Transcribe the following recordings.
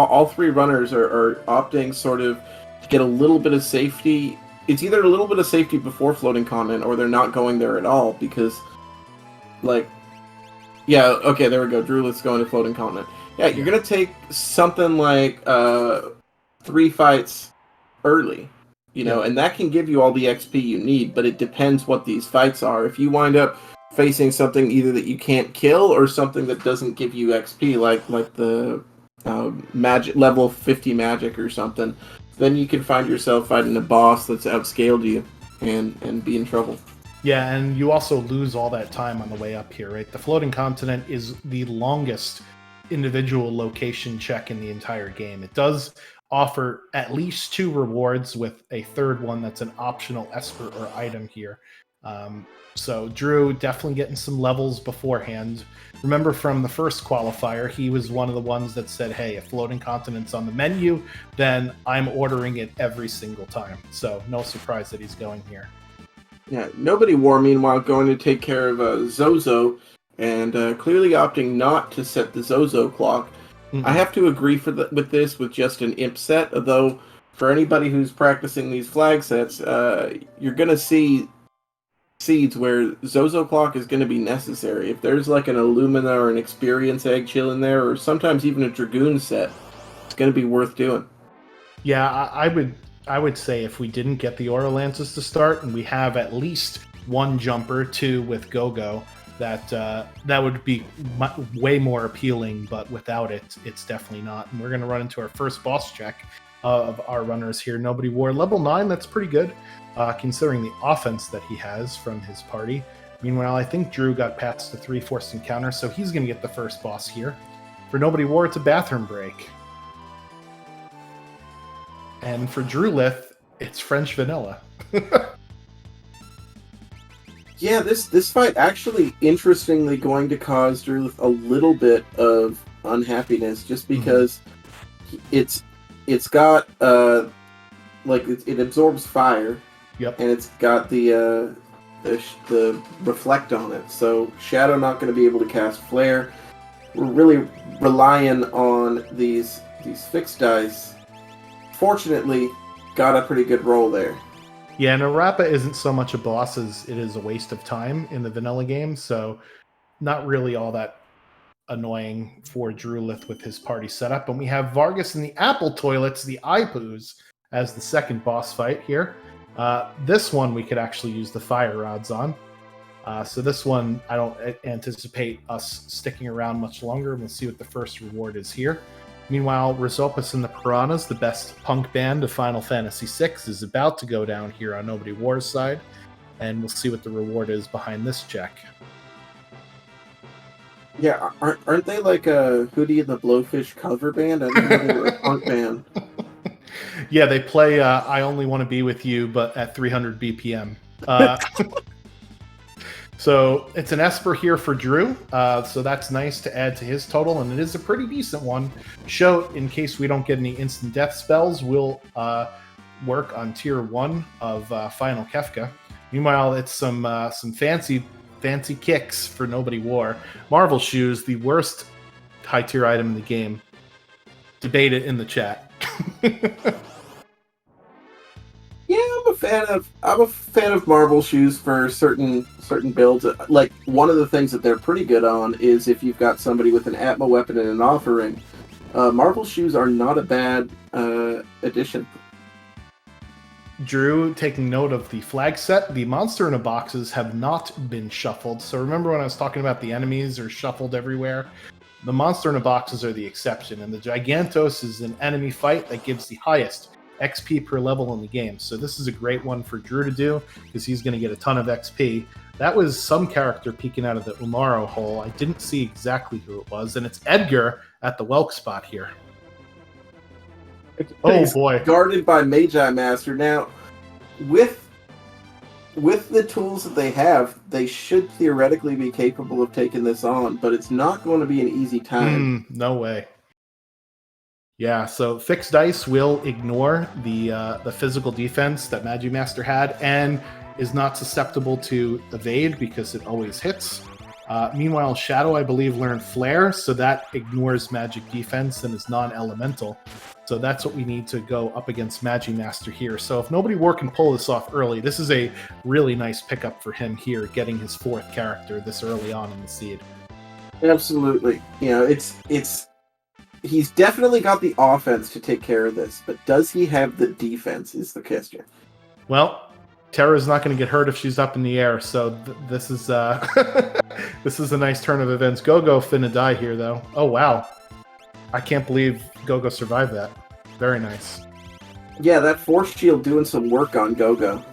all three runners are opting sort of to get a little bit of safety. It's either a little bit of safety before floating continent, or they're not going there at all because, like, yeah, okay, there we go. Drew, let's go into floating continent. Yeah, you're gonna take something like 3 fights early, and that can give you all the XP you need. But it depends what these fights are. If you wind up facing something either that you can't kill or something that doesn't give you XP, like the magic level 50 magic or something, then you can find yourself fighting a boss that's outscaled you and be in trouble. Yeah, and you also lose all that time on the way up here, right? The floating continent is the longest individual location check in the entire game. It does offer at least 2 rewards with a third one that's an optional Esper or item here. So Drew definitely getting some levels beforehand. Remember from the first qualifier, he was one of the ones that said, hey, if floating continent's on the menu, then I'm ordering it every single time. So no surprise that he's going here. Yeah, Nobody War, meanwhile, going to take care of Zozo, and clearly opting not to set the Zozo clock. I have to agree with this with just an imp set, although for anybody who's practicing these flag sets, you're going to see seeds where Zozo clock is going to be necessary. If there's like an Illumina or an Experience Egg chill in there, or sometimes even a Dragoon set, it's going to be worth doing. Yeah, I would say if we didn't get the Aura Lances to start, and we have at least 1 jumper, 2 with Go-Go, that would be way more appealing, but without it, it's definitely not. And we're going to run into our first boss check of our runners here. Nobody War, level 9, that's pretty good, considering the offense that he has from his party. Meanwhile, I think Drew got past the 3 forced encounter, so he's going to get the first boss here. For Nobody War, it's a bathroom break. And for Drewlith, it's French vanilla. Yeah, this fight actually, interestingly, going to cause Drewlith a little bit of unhappiness, just because it's got it absorbs fire. Yep. And it's got the reflect on it, so Shadow not going to be able to cast Flare. We're really relying on these fixed dice. Fortunately, got a pretty good roll there. Yeah, and Arappa isn't so much a boss as it is a waste of time in the vanilla game, so not really all that annoying for Drewlith with his party setup. And we have Vargas and the Apple Toilets, the Ipoos, as the second boss fight here. This one we could actually use the fire rods on. So this one, I don't anticipate us sticking around much longer. We'll see what the first reward is here. Meanwhile, Rizopus and the Piranhas, the best punk band of Final Fantasy VI, is about to go down here on Nobody War's side, and we'll see what the reward is behind this check. Yeah, aren't they like a Hootie and the Blowfish cover band? I didn't know they were a punk band. Yeah, they play I Only Want to Be With You, but at 300 BPM. So it's an Esper here for Drew, so that's nice to add to his total, and it is a pretty decent one. Show, in case we don't get any instant death spells, will work on tier 1 of Final Kefka. Meanwhile, it's some fancy kicks for Nobody War. Marvel Shoes, the worst high tier item in the game. Debate it in the chat. Yeah, I'm a fan of Marvel Shoes for certain builds. Like, one of the things that they're pretty good on is if you've got somebody with an Atma weapon and an offering. Marvel Shoes are not a bad addition. Drew, taking note of the flag set, the monster in a boxes have not been shuffled. So remember when I was talking about the enemies are shuffled everywhere? The monster in a boxes are the exception, and the Gigantos is an enemy fight that gives the highest XP per level in the game. So this is a great one for Drew to do, because he's going to get a ton of XP. That was some character peeking out of the Umaro hole. I didn't see exactly who it was, and it's Edgar at the Welk spot here. Oh boy. Guarded by Magi Master. Now, with the tools that they have, they should theoretically be capable of taking this on, but it's not going to be an easy time. No way. Yeah, so fixed dice will ignore the physical defense that Magimaster had, and is not susceptible to evade because it always hits. Meanwhile, Shadow, I believe, learned Flare, so that ignores magic defense and is non-elemental. So that's what we need to go up against Magimaster here. So if Nobody War can pull this off early, this is a really nice pickup for him here, getting his 4th character this early on in the seed. Absolutely. You know, he's definitely got the offense to take care of this, but does he have the defense is the question. Well, Terra's not going to get hurt if she's up in the air, so this is this is a nice turn of events. Gogo finna die here, though. Oh, wow. I can't believe Gogo survived that. Very nice. Yeah, that force shield doing some work on Gogo.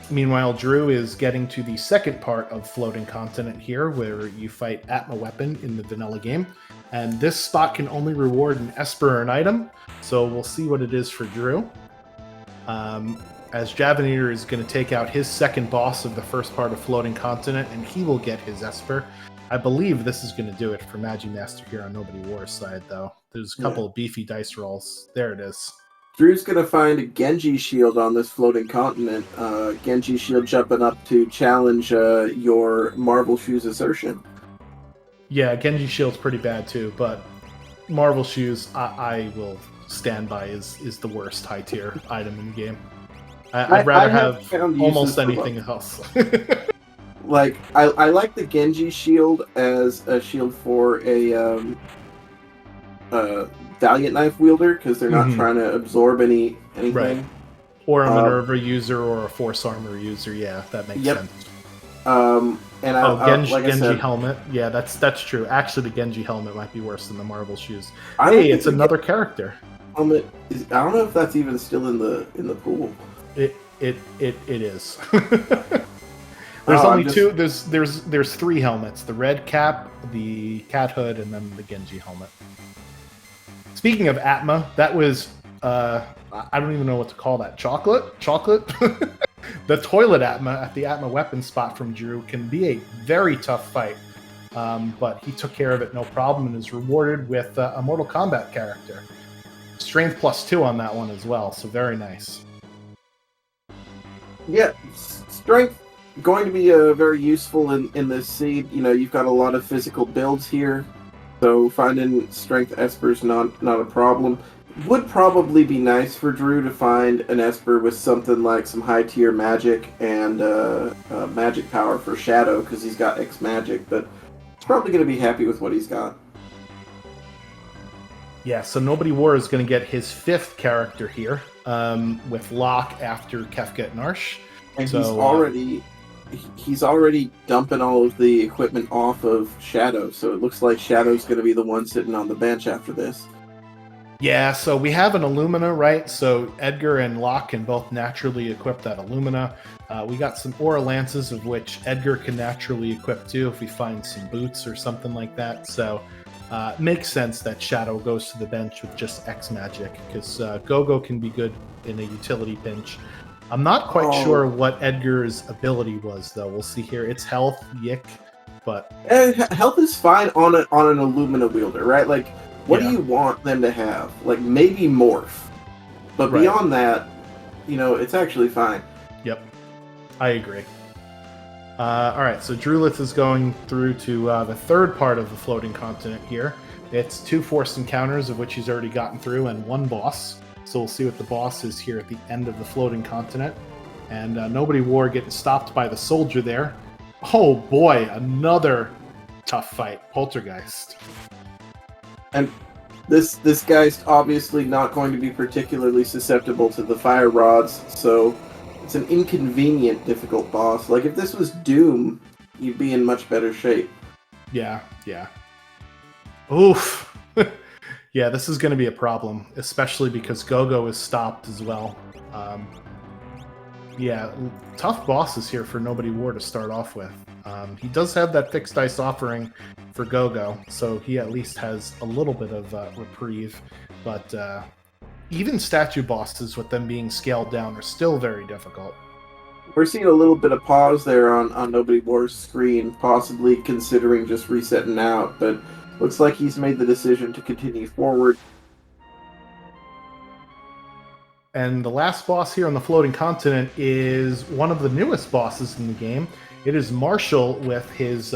Meanwhile, Drew is getting to the second part of Floating Continent here, where you fight Atma Weapon in the vanilla game. And this spot can only reward an Esper or an item, so we'll see what it is for Drew. As Javanator is going to take out his second boss of the first part of Floating Continent, and he will get his Esper. I believe this is going to do it for Magimaster here on Nobody War's side, though. There's a couple of beefy dice rolls. There it is. Drew's going to find a Genji shield on this Floating Continent. Genji shield jumping up to challenge your Marble Shoes assertion. Yeah, Genji shield's pretty bad too, but Marble Shoes, I will stand by is the worst high tier item in the game. I'd rather have almost anything else. Like, I like the Genji shield as a shield for a Valiant Knife wielder, because they're not trying to absorb anything. Right. Or a Minerva user or a Force Armor user, yeah, that makes sense. Genji helmet. Yeah, that's true. Actually, the Genji helmet might be worse than the Marble Shoes. Hey, it's another character. Helmet is, I don't know if that's even still in the pool. It is. There's only two. There's 3 helmets: the red cap, the cat hood, and then the Genji helmet. Speaking of Atma, that was I don't even know what to call that. Chocolate. The toilet Atma at the Atma weapon spot from Drew can be a very tough fight, but he took care of it no problem and is rewarded with a Mortal Kombat character. Strength +2 on that one as well, so very nice. Yeah, strength going to be very useful in this seed. You know, you've got a lot of physical builds here, so finding strength Esper's not a problem. Would probably be nice for Drew to find an Esper with something like some high tier magic and magic power for Shadow, because he's got X magic, but he's probably going to be happy with what he's got. Yeah, so Nobody War is going to get his 5th character here, with Locke after Kefka and Arsh. And he's already dumping all of the equipment off of Shadow, so it looks like Shadow's going to be the one sitting on the bench after this. Yeah, so we have an Illumina, right? So Edgar and Locke can both naturally equip that Illumina. We got some Aura Lances, of which Edgar can naturally equip too if we find some boots or something like that. So makes sense that Shadow goes to the bench with just X magic, because Gogo can be good in a utility pinch. I'm not quite sure what Edgar's ability was, though. We'll see here. It's health, yick, but... health is fine on an Illumina wielder, right? Like, what do you want them to have? Like, maybe Morph. But beyond that, you know, it's actually fine. Yep. I agree. Alright, so Drulith is going through to the third part of the Floating Continent here. It's 2 forced encounters, of which he's already gotten through, and 1 boss. So we'll see what the boss is here at the end of the Floating Continent. And Nobody War getting stopped by the soldier there. Oh boy, another tough fight. Poltergeist. And this guy's obviously not going to be particularly susceptible to the fire rods, so it's an inconvenient, difficult boss. Like, if this was Doom, you'd be in much better shape. Yeah. Oof. Yeah, this is going to be a problem, especially because Gogo is stopped as well. Yeah, tough bosses here for Nobody War to start off with. He does have that fixed dice offering for Gogo, so he at least has a little bit of reprieve. But even statue bosses, with them being scaled down, are still very difficult. We're seeing a little bit of pause there on Nobody War's screen, possibly considering just resetting out, but looks like he's made the decision to continue forward. And the last boss here on the floating continent is one of the newest bosses in the game. It is Marshall with his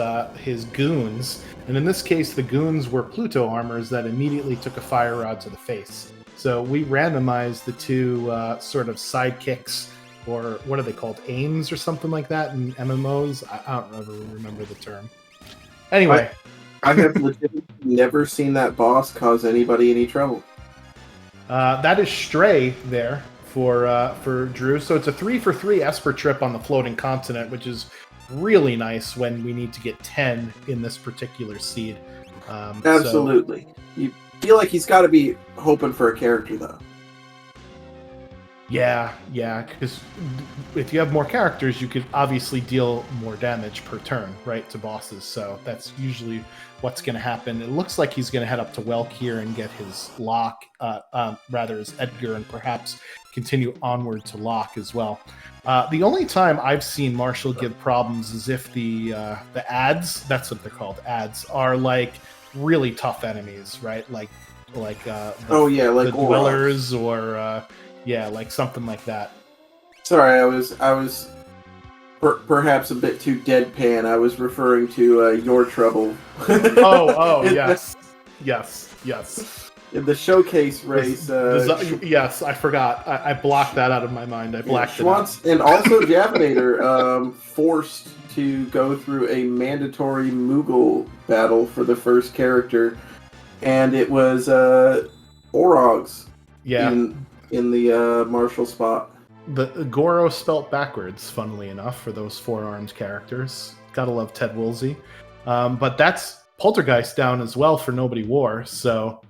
goons, and in this case, the goons were Pluto armors that immediately took a fire rod to the face. So we randomized the two sort of sidekicks, or what are they called, aims or something like that in MMOs. I don't ever remember the term. Anyway, I have legitimately never seen that boss cause anybody any trouble. that is Stray there for Drew. So it's a 3-for-3 Esper trip on the floating continent, which is really nice when we need to get 10 in this particular seed. Absolutely. So, you feel like he's got to be hoping for a character, though. Yeah, because if you have more characters, you could obviously deal more damage per turn, right, to bosses. So that's usually what's going to happen. It looks like he's going to head up to Welk here and get his Lock, rather his Edgar, and perhaps continue onward to Lock as well. The only time I've seen Marshall give problems is if the ads, that's what they're called, ads, are like really tough enemies, right? Like like the Dwellers or like something like that. Sorry, I was perhaps a bit too deadpan. I was referring to Your Trouble. Yes. In the showcase race. Yes, I forgot. I blocked that out of my mind. I blacked it out. And also Javinator forced to go through a mandatory Moogle battle for the first character, and it was Orogs in the Marshall spot. The Goro spelt backwards, funnily enough, for those 4-armed characters. Gotta love Ted Woolsey. But that's Poltergeist down as well for Nobody War, so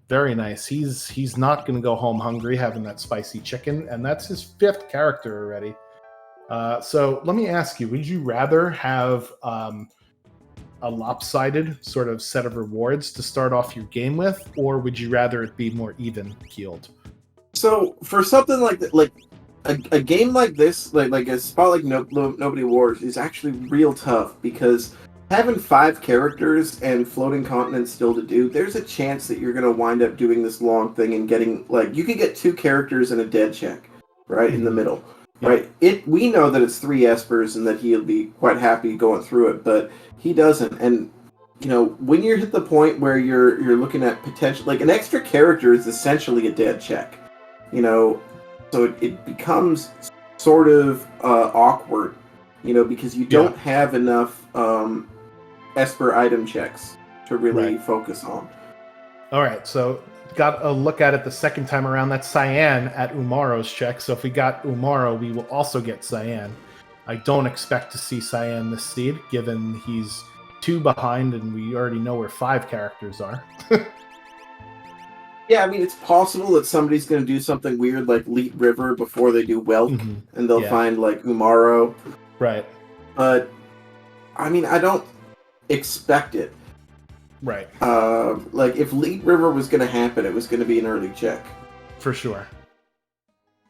very nice. He's not going to go home hungry having that spicy chicken, and that's his 5th character already. So let me ask you, would you rather have a lopsided sort of set of rewards to start off your game with, or would you rather it be more even-keeled? So for something like that, like a game like this, like a spot like Nobody Wars is actually real tough, because having 5 characters and floating continents still to do, there's a chance that you're going to wind up doing this long thing and getting, like, you could get 2 characters and a dead check, right, in the middle, right? We know that it's 3 Espers and that he'll be quite happy going through it, but he doesn't. And, you know, when you're at the point where you're looking at potential, like, an extra character is essentially a dead check, you know, so it becomes sort of awkward, you know, because you don't have enough Esper item checks to really focus on. All right, so got a look at it the second time around. That's Cyan at Umaro's check. So if we got Umaro, we will also get Cyan. I don't expect to see Cyan this seed, given he's 2 behind and we already know where 5 characters are. Yeah, I mean, it's possible that somebody's going to do something weird like Leet River before they do Welk, and they'll find, like, Umaro. Right. But, I mean, I don't expect it. Right. Like, if Leet River was going to happen, it was going to be an early check. For sure.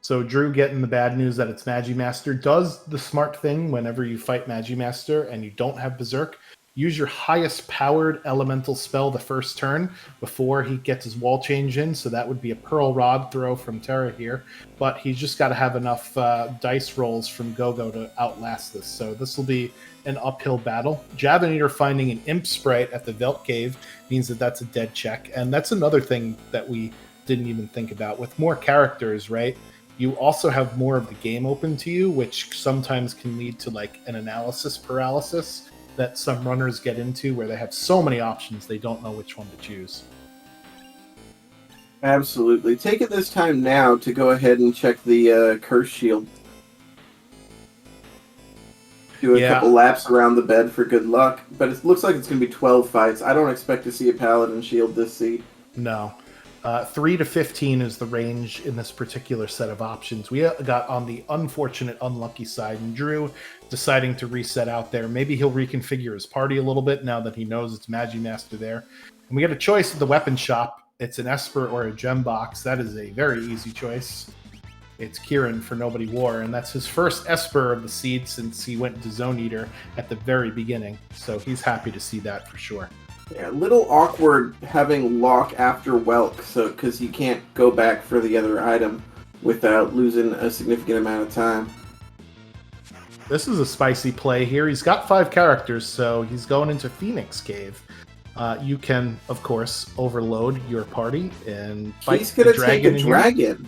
So Drew getting the bad news that it's Magimaster does the smart thing whenever you fight Magimaster and you don't have Berserk. Use your highest powered elemental spell the first turn before he gets his wall change in. So that would be a Pearl Rod throw from Terra here. But he's just got to have enough dice rolls from Go-Go to outlast this. So this will be an uphill battle. Javinator finding an Imp Sprite at the Velt Cave means that that's a dead check. And that's another thing that we didn't even think about. With more characters, right? You also have more of the game open to you, which sometimes can lead to like an analysis paralysis that some runners get into, where they have so many options they don't know which one to choose. Absolutely. Take it this time now to go ahead and check the Curse Shield. Do a couple laps around the bed for good luck, but it looks like it's going to be 12 fights. I don't expect to see a Paladin Shield this seed. No. 3 to 15 is the range in this particular set of options. We got on the unfortunate, unlucky side, and Drew deciding to reset out there. Maybe he'll reconfigure his party a little bit now that he knows it's Magimaster there. And we get a choice at the weapon shop. It's an Esper or a Gem box. That is a very easy choice. It's Kieran for Nobody War, and that's his first Esper of the seed since he went to Zone Eater at the very beginning. So he's happy to see that for sure. Yeah, a little awkward having Lock after Welk, so because you can't go back for the other item. without losing a significant amount of time. This is a spicy play here. He's got 5 characters, so he's going into Phoenix Cave. You can, of course, overload your party and fight He's going the to take dragon a in dragon. here.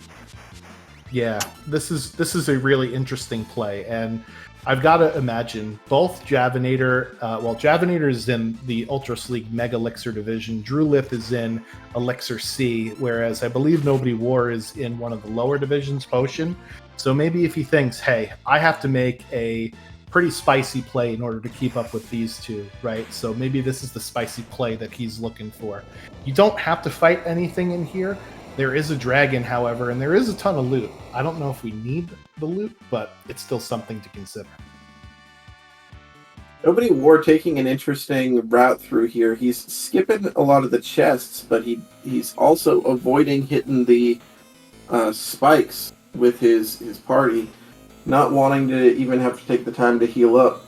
Yeah, this is a really interesting play, and I've got to imagine both Javinator. Javinator is in the Ultras League Mega Elixir division. Drulith is in Elixir C, whereas I believe Nobody War is in one of the lower divisions, Potion. So maybe if he thinks, hey, I have to make a pretty spicy play in order to keep up with these two, right? So maybe this is the spicy play that he's looking for. You don't have to fight anything in here. There is a dragon, however, and there is a ton of loot. I don't know if we need the loot, but it's still something to consider. Nobody War taking an interesting route through here. He's skipping a lot of the chests, but he's also avoiding hitting the spikes with his party, not wanting to even have to take the time to heal up.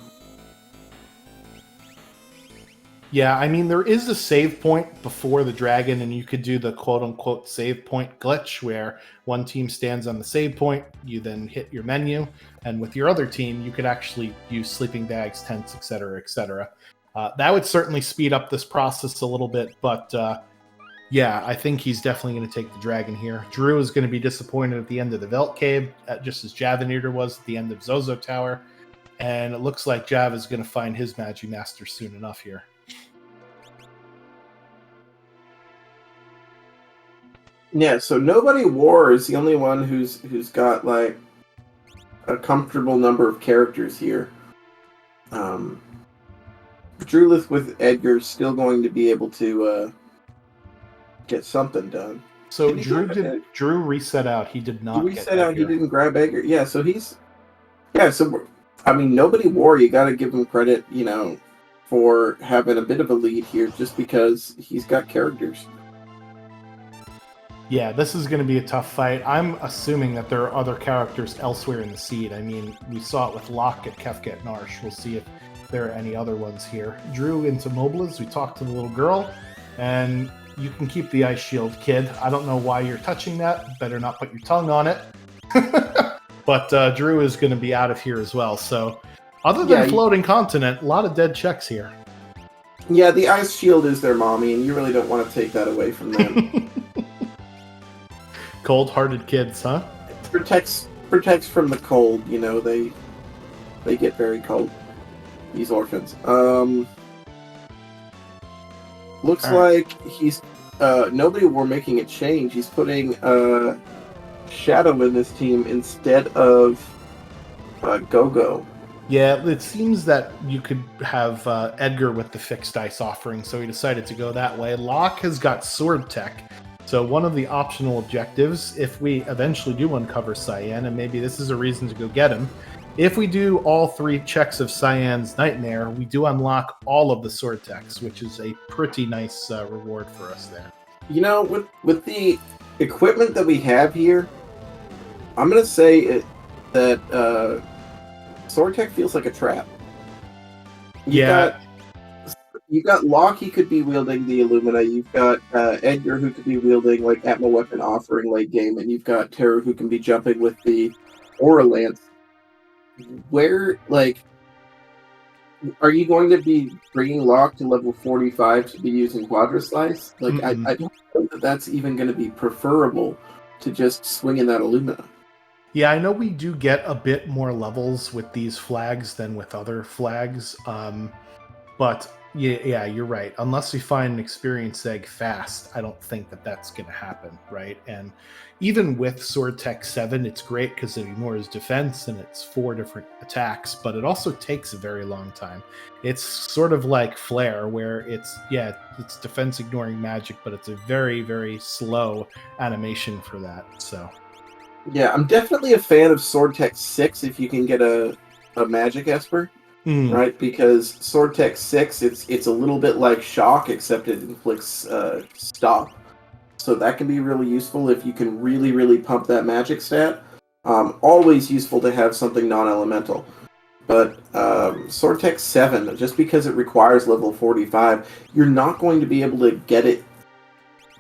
Yeah, I mean, there is a save point before the dragon, and you could do the quote-unquote save point glitch, where one team stands on the save point, you then hit your menu, and with your other team, you could actually use sleeping bags, tents, etc., etc. That would certainly speed up this process a little bit, but yeah, I think he's definitely going to take the dragon here. Drew is going to be disappointed at the end of the Velt Cave, just as Javinator was at the end of Zozo Tower, and it looks like Jav is going to find his Magi Master soon enough here. Yeah, so Nobody War is the only one who's got like a comfortable number of characters here. Drulith with Edgar still going to be able to get something done. So Drew reset out. He did not. He reset out. He didn't grab Edgar. Yeah, so So I mean, Nobody War. You got to give him credit, for having a bit of a lead here, just because he's got characters. Yeah, this is going to be a tough fight. I'm assuming that there are other characters elsewhere in the seed. I mean, we saw it with Locke at Kefka at Narsh. We'll see if there are any other ones here. Drew into Mobliz. We talked to the little girl, and you can keep the ice shield, kid. I don't know why you're touching that. Better not put your tongue on it. But Drew is going to be out of here as well. So other than Floating Continent, a lot of dead checks here. Yeah, the ice shield is their mommy, and you really don't want to take that away from them. Cold-hearted kids, huh? Protects from the cold. They get very cold. These orphans. Looks like he's Nobody War making a change. He's putting Shadow in this team instead of Go-Go. Yeah, it seems that you could have Edgar with the fixed dice offering, so he decided to go that way. Locke has got Sword Tech. So one of the optional objectives, if we eventually do uncover Cyan, and maybe this is a reason to go get him, if we do all 3 checks of Cyan's Nightmare, we do unlock all of the sword techs, which is a pretty nice reward for us there. With the equipment that we have here, I'm going to say that sword tech feels like a trap. You've got Locke, he could be wielding the Illumina. You've got Edgar, who could be wielding like Atma Weapon offering late game, and you've got Terror, who can be jumping with the Aura Lance. Where, are you going to be bringing Locke to level 45 to be using Quadra Slice? I don't know that that's even going to be preferable to just swinging that Illumina. Yeah, I know we do get a bit more levels with these flags than with other flags, but yeah, you're right. Unless we find an experience egg fast, I don't think that that's going to happen, right? And even with Sword Tech 7, it's great because it ignores defense and it's 4 different attacks, but it also takes a very long time. It's sort of like Flare, where it's defense ignoring magic, but it's a very, very slow animation for that. So yeah, I'm definitely a fan of Sword Tech 6 if you can get a Magic Esper. Right, because Sword Tech 6, it's a little bit like Shock, except it inflicts stop. So that can be really useful if you can really, really pump that magic stat. Always useful to have something non-elemental. But Sword Tech 7, just because it requires level 45, you're not going to be able to get it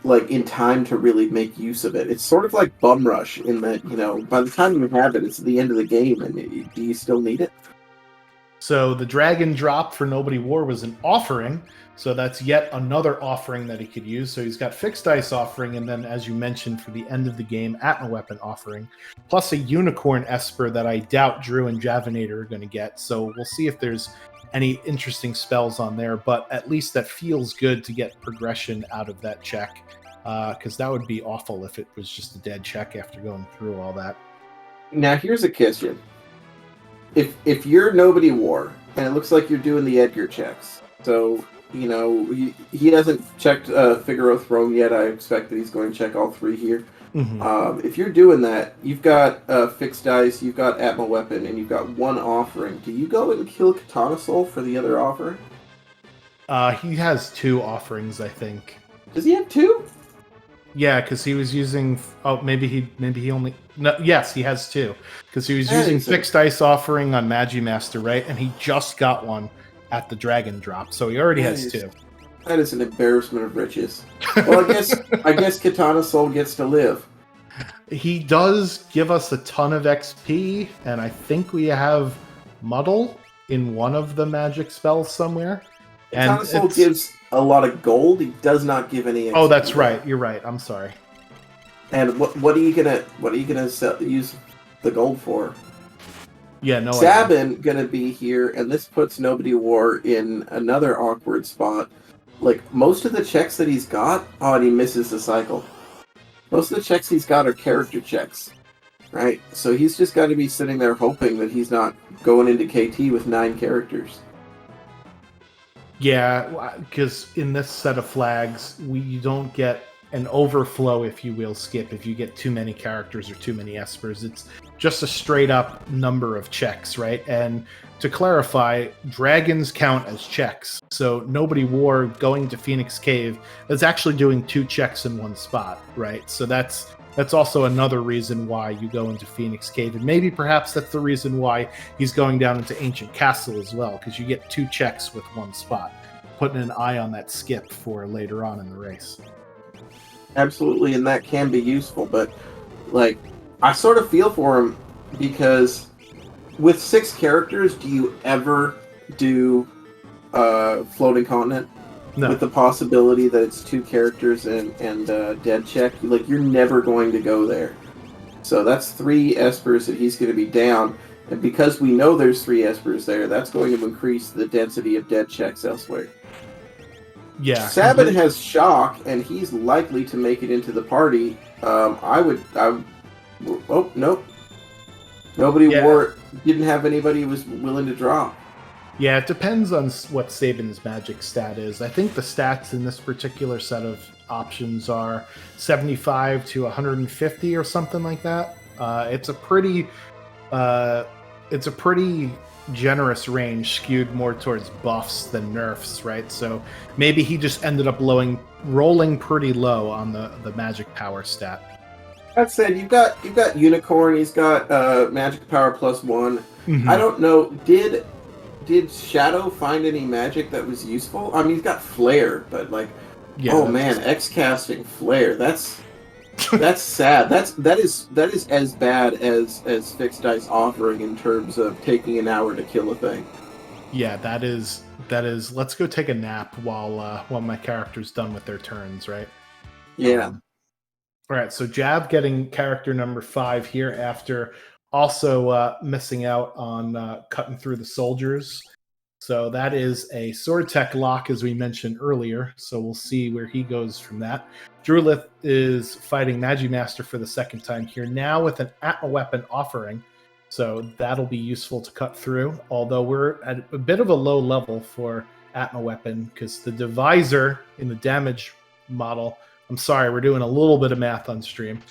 like in time to really make use of it. It's sort of like Bum Rush in that, by the time you have it, it's at the end of the game, and do you still need it? So the dragon drop for Nobody War was an offering. So that's yet another offering that he could use. So he's got fixed dice offering, and then, as you mentioned, for the end of the game, Atma Weapon offering, plus a unicorn Esper that I doubt Drew and Javinator are going to get. So we'll see if there's any interesting spells on there, but at least that feels good to get progression out of that check, because that would be awful if it was just a dead check after going through all that. Now, here's a question. If you're Nobody War, and it looks like you're doing the Edgar checks, so, he hasn't checked Figaro Throne yet. I expect that he's going to check all three here. Mm-hmm. If you're doing that, you've got fixed dice, you've got Atma Weapon, and you've got one offering. Do you go and kill Katana Soul for the other offering? He has two offerings, I think. Does he have two? Yeah, because he was using. Oh, maybe he only. No, yes, he has two, because he was using fixed dice offering on Magimaster, right? And he just got one at the Dragon Drop, so he already has two. That is an embarrassment of riches. Well, I guess Katana Soul gets to live. He does give us a ton of XP, and I think we have Muddle in one of the magic spells somewhere. Katana Soul gives a lot of gold. He does not give any XP. Oh, that's right. You're right. I'm sorry. And what are you gonna use the gold for? Yeah, no. Sabin gonna be here, and this puts Nobody War in another awkward spot. Like, most of the checks that he's got, and he misses the cycle. Most of the checks he's got are character checks, right? So he's just got to be sitting there hoping that he's not going into KT with 9 characters. Yeah, because in this set of flags, you don't get an overflow, if you will, skip if you get too many characters or too many espers. It's just a straight up number of checks, right? And to clarify, dragons count as checks. So Nobody War going to Phoenix Cave is actually doing 2 checks in one spot, right? So that's also another reason why you go into Phoenix Cave. And maybe perhaps that's the reason why he's going down into Ancient Castle as well, because you get 2 checks with one spot, putting an eye on that skip for later on in the race. Absolutely, and that can be useful, but like, I sort of feel for him, because with 6 characters, do you ever do Floating Continent? No. With the possibility that it's 2 characters and dead check? Like, you're never going to go there. So that's 3 espers that he's going to be down, and because we know there's 3 espers there, that's going to increase the density of dead checks elsewhere. Yeah, Sabin has shock, and he's likely to make it into the party. Oh, nope. Nobody didn't have anybody who was willing to draw. Yeah, it depends on what Sabin's magic stat is. I think the stats in this particular set of options are 75 to 150 or something like that. It's a pretty generous range, skewed more towards buffs than nerfs, right? So maybe he just ended up rolling pretty low on the magic power stat. That said, you've got Unicorn. He's got magic power +1. Mm-hmm. I don't know. Did Shadow find any magic that was useful? I mean, he's got Flare, but like, X casting Flare. That's sad. That is as bad as fixed dice offering in terms of taking an hour to kill a thing. Yeah, that is. Let's go take a nap while my character's done with their turns, right? Yeah. All right. So Jav getting character number 5 here after also missing out on cutting through the soldiers. So that is a sword tech lock, as we mentioned earlier. So we'll see where he goes from that. Drulith is fighting Magimaster for the second time here, now with an Atma Weapon offering. So that'll be useful to cut through, although we're at a bit of a low level for Atma Weapon, because the divisor in the damage model, I'm sorry, we're doing a little bit of math on stream,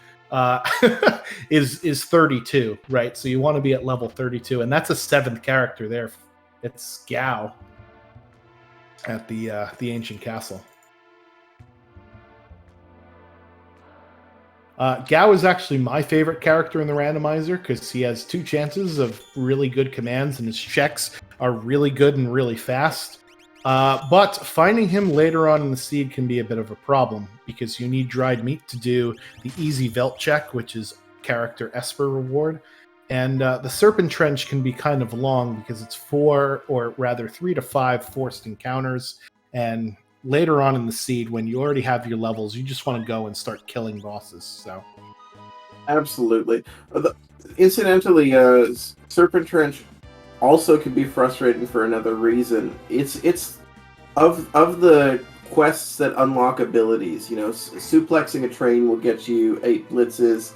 is 32, right? So you want to be at level 32, and that's a 7th character there. It's Gao at the Ancient Castle. Gao is actually my favorite character in the randomizer, because he has 2 chances of really good commands, and his checks are really good and really fast. But finding him later on in the seed can be a bit of a problem because you need dried meat to do the easy Velt check, which is character Esper reward. And the Serpent Trench can be kind of long because it's 4, or rather 3 to 5 forced encounters. And later on in the seed, when you already have your levels, you just want to go and start killing bosses. So, Absolutely. Incidentally, Serpent Trench also can be frustrating for another reason. It's of the quests that unlock abilities. Suplexing a train will get you 8 blitzes.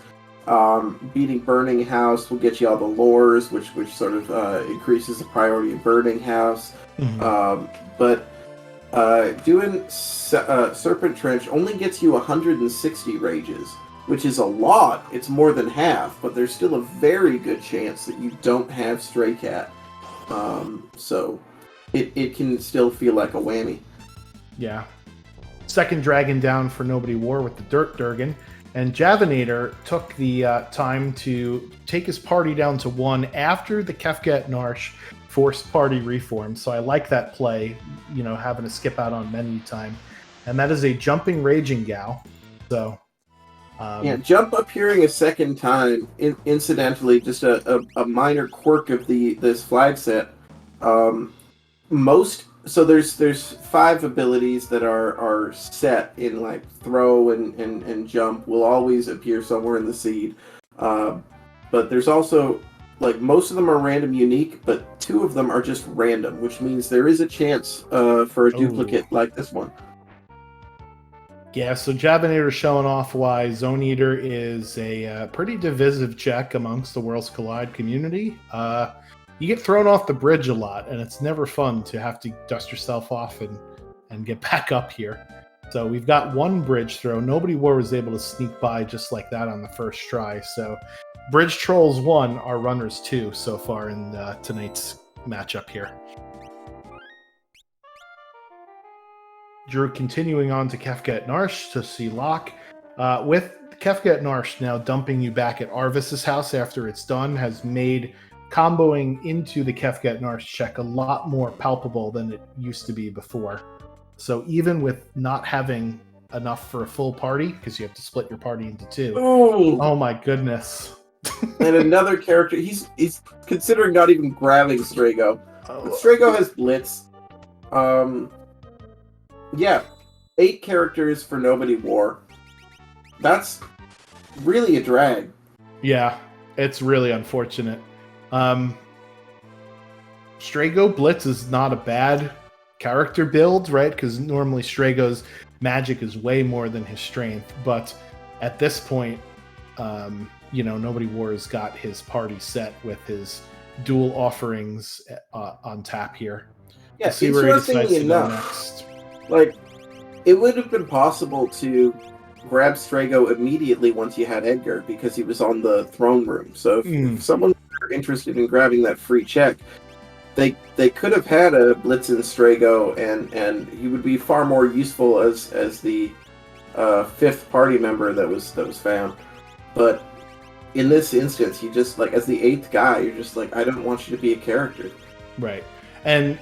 Beating Burning House will get you all the lures, which sort of increases the priority of Burning House. But doing Serpent Trench only gets you 160 rages, which is a lot. It's more than half, but there's still a very good chance that you don't have Stray Cat. So it can still feel like a whammy. Yeah. Second dragon down for Nobody War with the Dirt Durgan. And Javinator took the time to take his party down to 1 after the Kefka Narsh forced party reform. So I like that play, having to skip out on menu time. And that is a Jumping Raging Gal. So... Jump appearing a second time, incidentally, just a minor quirk of this flag set. So there's 5 abilities that are set in, like, throw and jump will always appear somewhere in the seed. But there's also, like, most of them are random unique, but 2 of them are just random, which means there is a chance for a duplicate like this one. Yeah, so Javinator showing off why Zone Eater is a pretty divisive check amongst the Worlds Collide community. You get thrown off the bridge a lot, and it's never fun to have to dust yourself off and get back up here. So we've got 1 bridge throw. Nobody War was able to sneak by just like that on the first try. So Bridge Trolls 1 are runners 2 so far in tonight's matchup here. Drew continuing on to Kefka at Narsh to see Locke. With Kefka at Narsh now dumping you back at Arvis's house after it's done has made comboing into the Kefka at Narsh check a lot more palpable than it used to be before. So even with not having enough for a full party, because you have to split your party into 2. Ooh. Oh my goodness. And another character, he's considering not even grabbing Strago. Strago has Blitz. Yeah, 8 characters for Nobody War. That's really a drag. Yeah, it's really unfortunate. Strago Blitz is not a bad character build, right? Because normally Strago's magic is way more than his strength. But at this point, Nobody War has got his party set with his dual offerings on tap here. Yeah, we'll see where he decides to enough. go next. Like, it would have been possible to grab Strago immediately once you had Edgar because he was on the throne room. So if someone were interested in grabbing that free check, they could have had a Blitzen Strago, and he would be far more useful as the 5th party member that was found. But in this instance, you just, like, as the 8th guy, you're just like, I don't want you to be a character. Right. And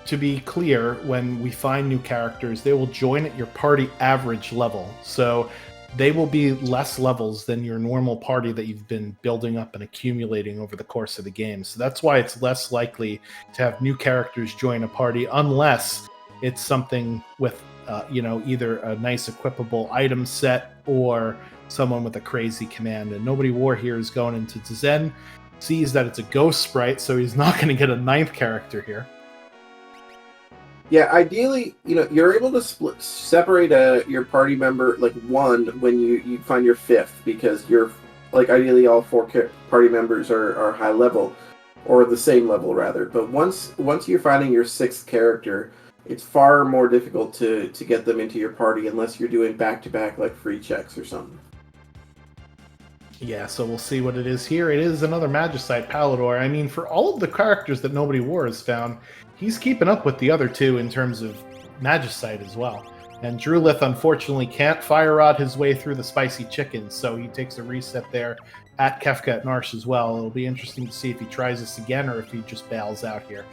to be clear, when we find new characters, they will join at your party average level. So they will be less levels than your normal party that you've been building up and accumulating over the course of the game. So that's why it's less likely to have new characters join a party unless it's something with, either a nice equipable item set or someone with a crazy command. And Nobody War here is going into Zen, sees that it's a ghost sprite, so he's not going to get a 9th character here. Yeah, ideally, you're able to separate your party member, like, 1 when you find your 5th, because you're, like, ideally all 4 party members are high level, or the same level rather. But once you're finding your 6th character, it's far more difficult to get them into your party unless you're doing back-to-back, like, free checks or something. Yeah, so we'll see what it is here. It is another Magicite Palador. I mean, for all of the characters that Nobody War has found, he's keeping up with the other 2 in terms of Magicite as well. And Drulith, unfortunately, can't Fire Rod his way through the spicy chicken, so he takes a reset there at Kefka at Narsh as well. It'll be interesting to see if he tries this again or if he just bails out here.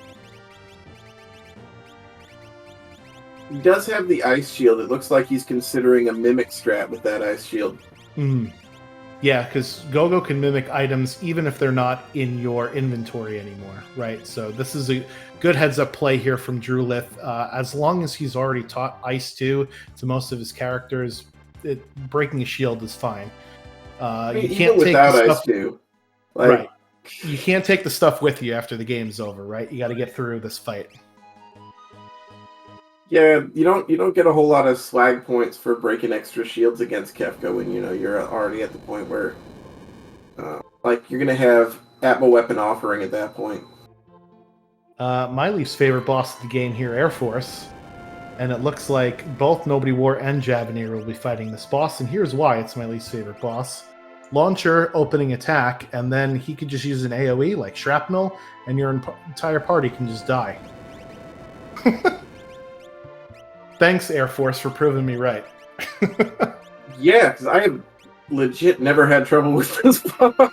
He does have the ice shield. It looks like he's considering a mimic strat with that ice shield. Yeah, because Gogo can mimic items even if they're not in your inventory anymore, right? So this is a good heads-up play here from Drulith. As long as he's already taught Ice 2 to most of his characters, breaking a shield is fine. You can't even take without the Ice stuff, 2. right. You can't take the stuff with you after the game's over, right? You got to get through this fight. Yeah, you don't get a whole lot of swag points for breaking extra shields against Kefka when you're already at the point where you're gonna have Atmo Weapon Offering at that point. My least favorite boss of the game here, Air Force. And it looks like both Nobody War and Javanator will be fighting this boss, and here's why it's my least favorite boss. Launcher, opening attack, and then he could just use an AoE like Shrapnel, and your entire party can just die. Thanks, Air Force, for proving me right. Yeah, because I have legit never had trouble with this boss.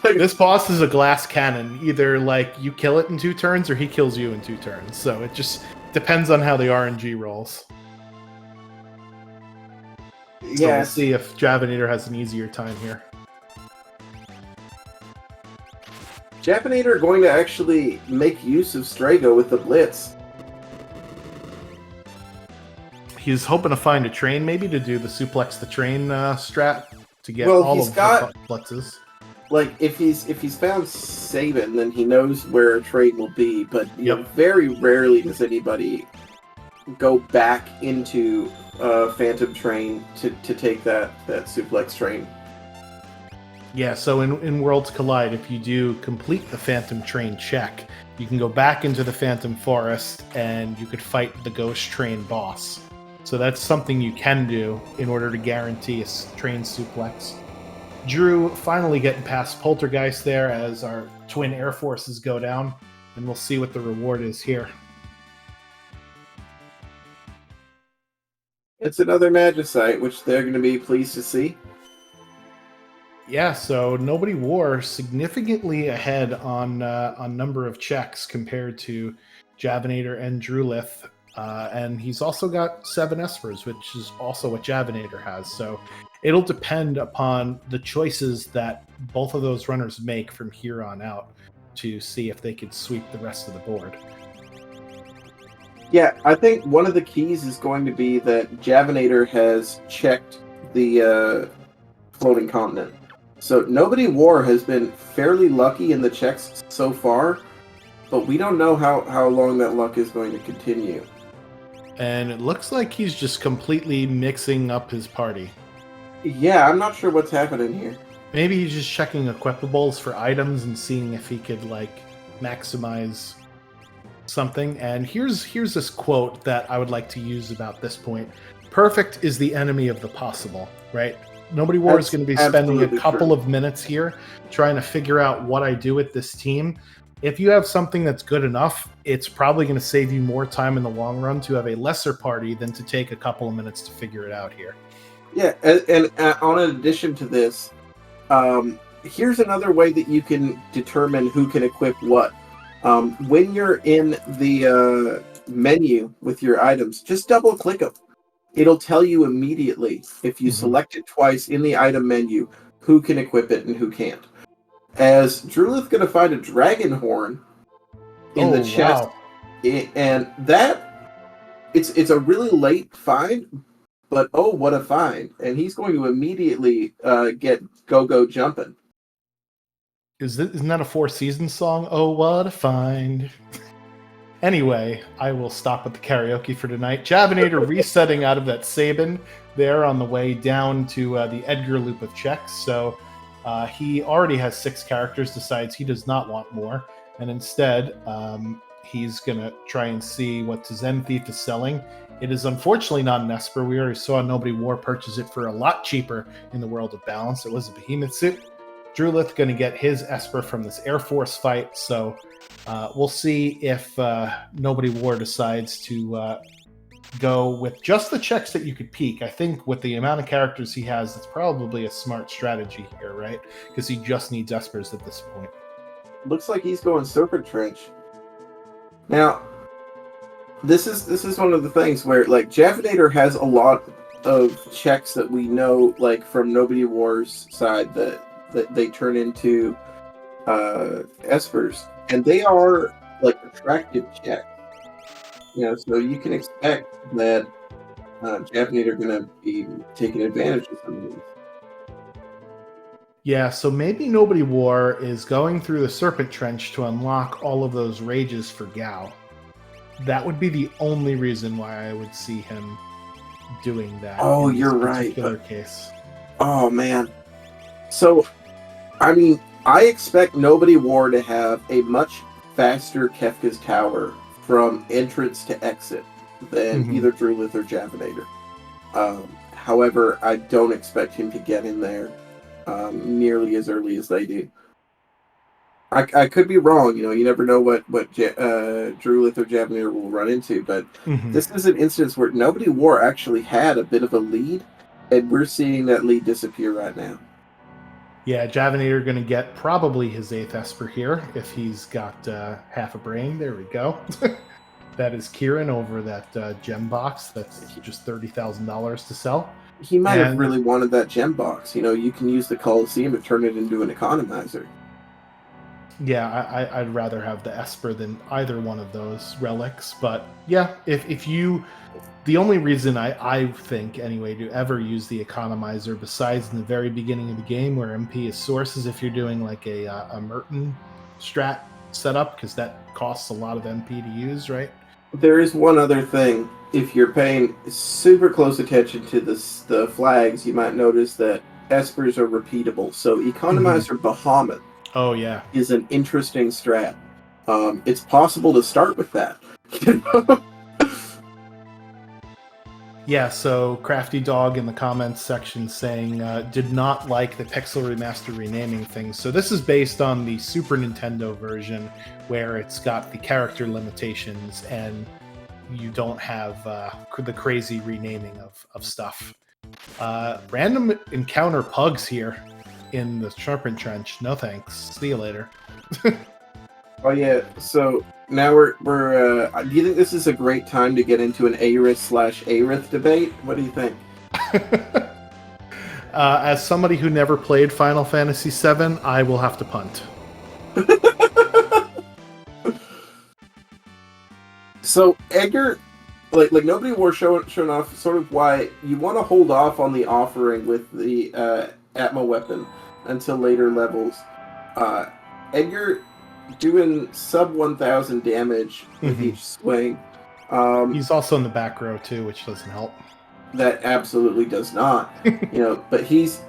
This boss is a glass cannon. Either you kill it in 2 turns, or he kills you in 2 turns. So it just depends on how the RNG rolls. So we'll see if Javanator has an easier time here. Javanator going to actually make use of Strago with the Blitz. He's hoping to find a train, maybe, to do the suplex the train strat to get all of the blitzes. If he's found Sabin, then he knows where a train will be. But very rarely does anybody go back into Phantom Train to take that suplex train. Yeah, so in Worlds Collide, if you do complete the Phantom Train check, you can go back into the Phantom Forest and you could fight the Ghost Train boss. So that's something you can do in order to guarantee a train suplex. Drew finally getting past Poltergeist there as our twin Air Forces go down, and we'll see what the reward is here. It's another Magicite, which they're going to be pleased to see. Yeah, so Nobody War significantly ahead on number of checks compared to Javanator and Drulith. And he's also got 7 Espers, which is also what Javanator has. So it'll depend upon the choices that both of those runners make from here on out to see if they could sweep the rest of the board. Yeah, I think one of the keys is going to be that Javanator has checked the floating continent. So Nobody War has been fairly lucky in the checks so far, but we don't know how long that luck is going to continue. And it looks like he's just completely mixing up his party. Yeah, I'm not sure what's happening here. Maybe he's just checking equipables for items and seeing if he could maximize something. And here's this quote that I would like to use about this point. Perfect is the enemy of the possible, right? Nobody War is going to be spending a couple of minutes here trying to figure out what I do with this team. If you have something that's good enough, it's probably going to save you more time in the long run to have a lesser party than to take a couple of minutes to figure it out here. Yeah, and on addition to this, here's another way that you can determine who can equip what. When you're in the menu with your items, just double-click them. It'll tell you immediately, if you select it twice in the item menu, who can equip it and who can't. As Drulith's going to find a dragon horn in the chest, and that it's a really late find, but oh, what a find! And he's going to immediately get go jumping. Isn't that a Four Seasons song? Oh, what a find! Anyway, I will stop with the karaoke for tonight. Javanator resetting out of that Sabin there on the way down to the Edgar loop of checks. So he already has 6 characters, decides he does not want more. And instead, he's going to try and see what Zen Thief is selling. It is unfortunately not an Esper. We already saw Nobody War purchase it for a lot cheaper in the World of Balance. It was a Behemoth suit. Drulith going to get his Esper from this Air Force fight. So we'll see if Nobody War decides to go with just the checks that you could peek. I think with the amount of characters he has, it's probably a smart strategy here, right? Because he just needs Espers at this point. Looks like he's going Serpent Trench. Now, this is one of the things where like Javinator has a lot of checks that we know like from Nobody Wars side that they turn into espers, and they are like attractive checks. So you can expect that Javinator are going to be taking advantage of some of these. Yeah, so maybe Nobody War is going through the Serpent Trench to unlock all of those rages for Gao. That would be the only reason why I would see him doing that in this You're particular right. case. Oh, man. So, I mean, I expect Nobody War to have a much faster Kefka's Tower from entrance to exit than either Drulith or Javinator. However, I don't expect him to get in there nearly as early as they do. I could be wrong. You never know what Drulith or Javinator will run into, but this is an instance where Nobody War actually had a bit of a lead, and we're seeing that lead disappear right now. Yeah, Javinator going to get probably his 8th Esper here if he's got half a brain. There we go. That is Kieran over that gem box. That's just $30,000 to sell. He might have really wanted that gem box. You can use the Coliseum to turn it into an economizer. Yeah, I'd rather have the Esper than either one of those relics. But yeah, if you... The only reason I think, anyway, to ever use the economizer, besides in the very beginning of the game where MP is source, is if you're doing like a Merton strat setup, because that costs a lot of MP to use, right? There is one other thing. If you're paying super close attention to the flags, you might notice that Espers are repeatable. So Economizer Bahamut is an interesting strat. It's possible to start with that. Yeah, so Crafty Dog in the comments section saying, did not like the Pixel Remaster renaming thing. So this is based on the Super Nintendo version where it's got the character limitations and you don't have the crazy renaming of stuff. Random encounter pugs here in the Serpent Trench. No thanks. See you later. Oh yeah, so now we're do you think this is a great time to get into an Aerith/Aerith debate? What do you think? As somebody who never played Final Fantasy VII, I will have to punt. So Edgar, like Nobody War showing off sort of why you want to hold off on the offering with the Atma weapon until later levels. Edgar doing sub 1,000 damage with each swing. He's also in the back row too, which doesn't help. That absolutely does not. But if he's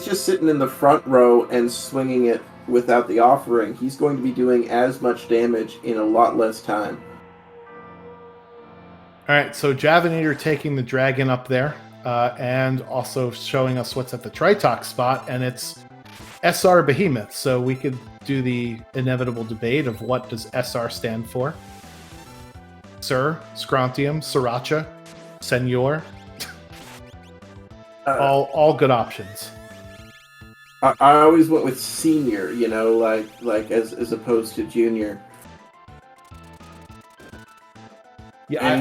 just sitting in the front row and swinging it without the offering, he's going to be doing as much damage in a lot less time. All right, so Javinator taking the dragon up there, and also showing us what's at the Tritox spot, and it's SR Behemoth. So we could do the inevitable debate of what does SR stand for. Sir, Scrontium, Sriracha, Senor. All good options. I always went with senior, like as opposed to junior. Yeah,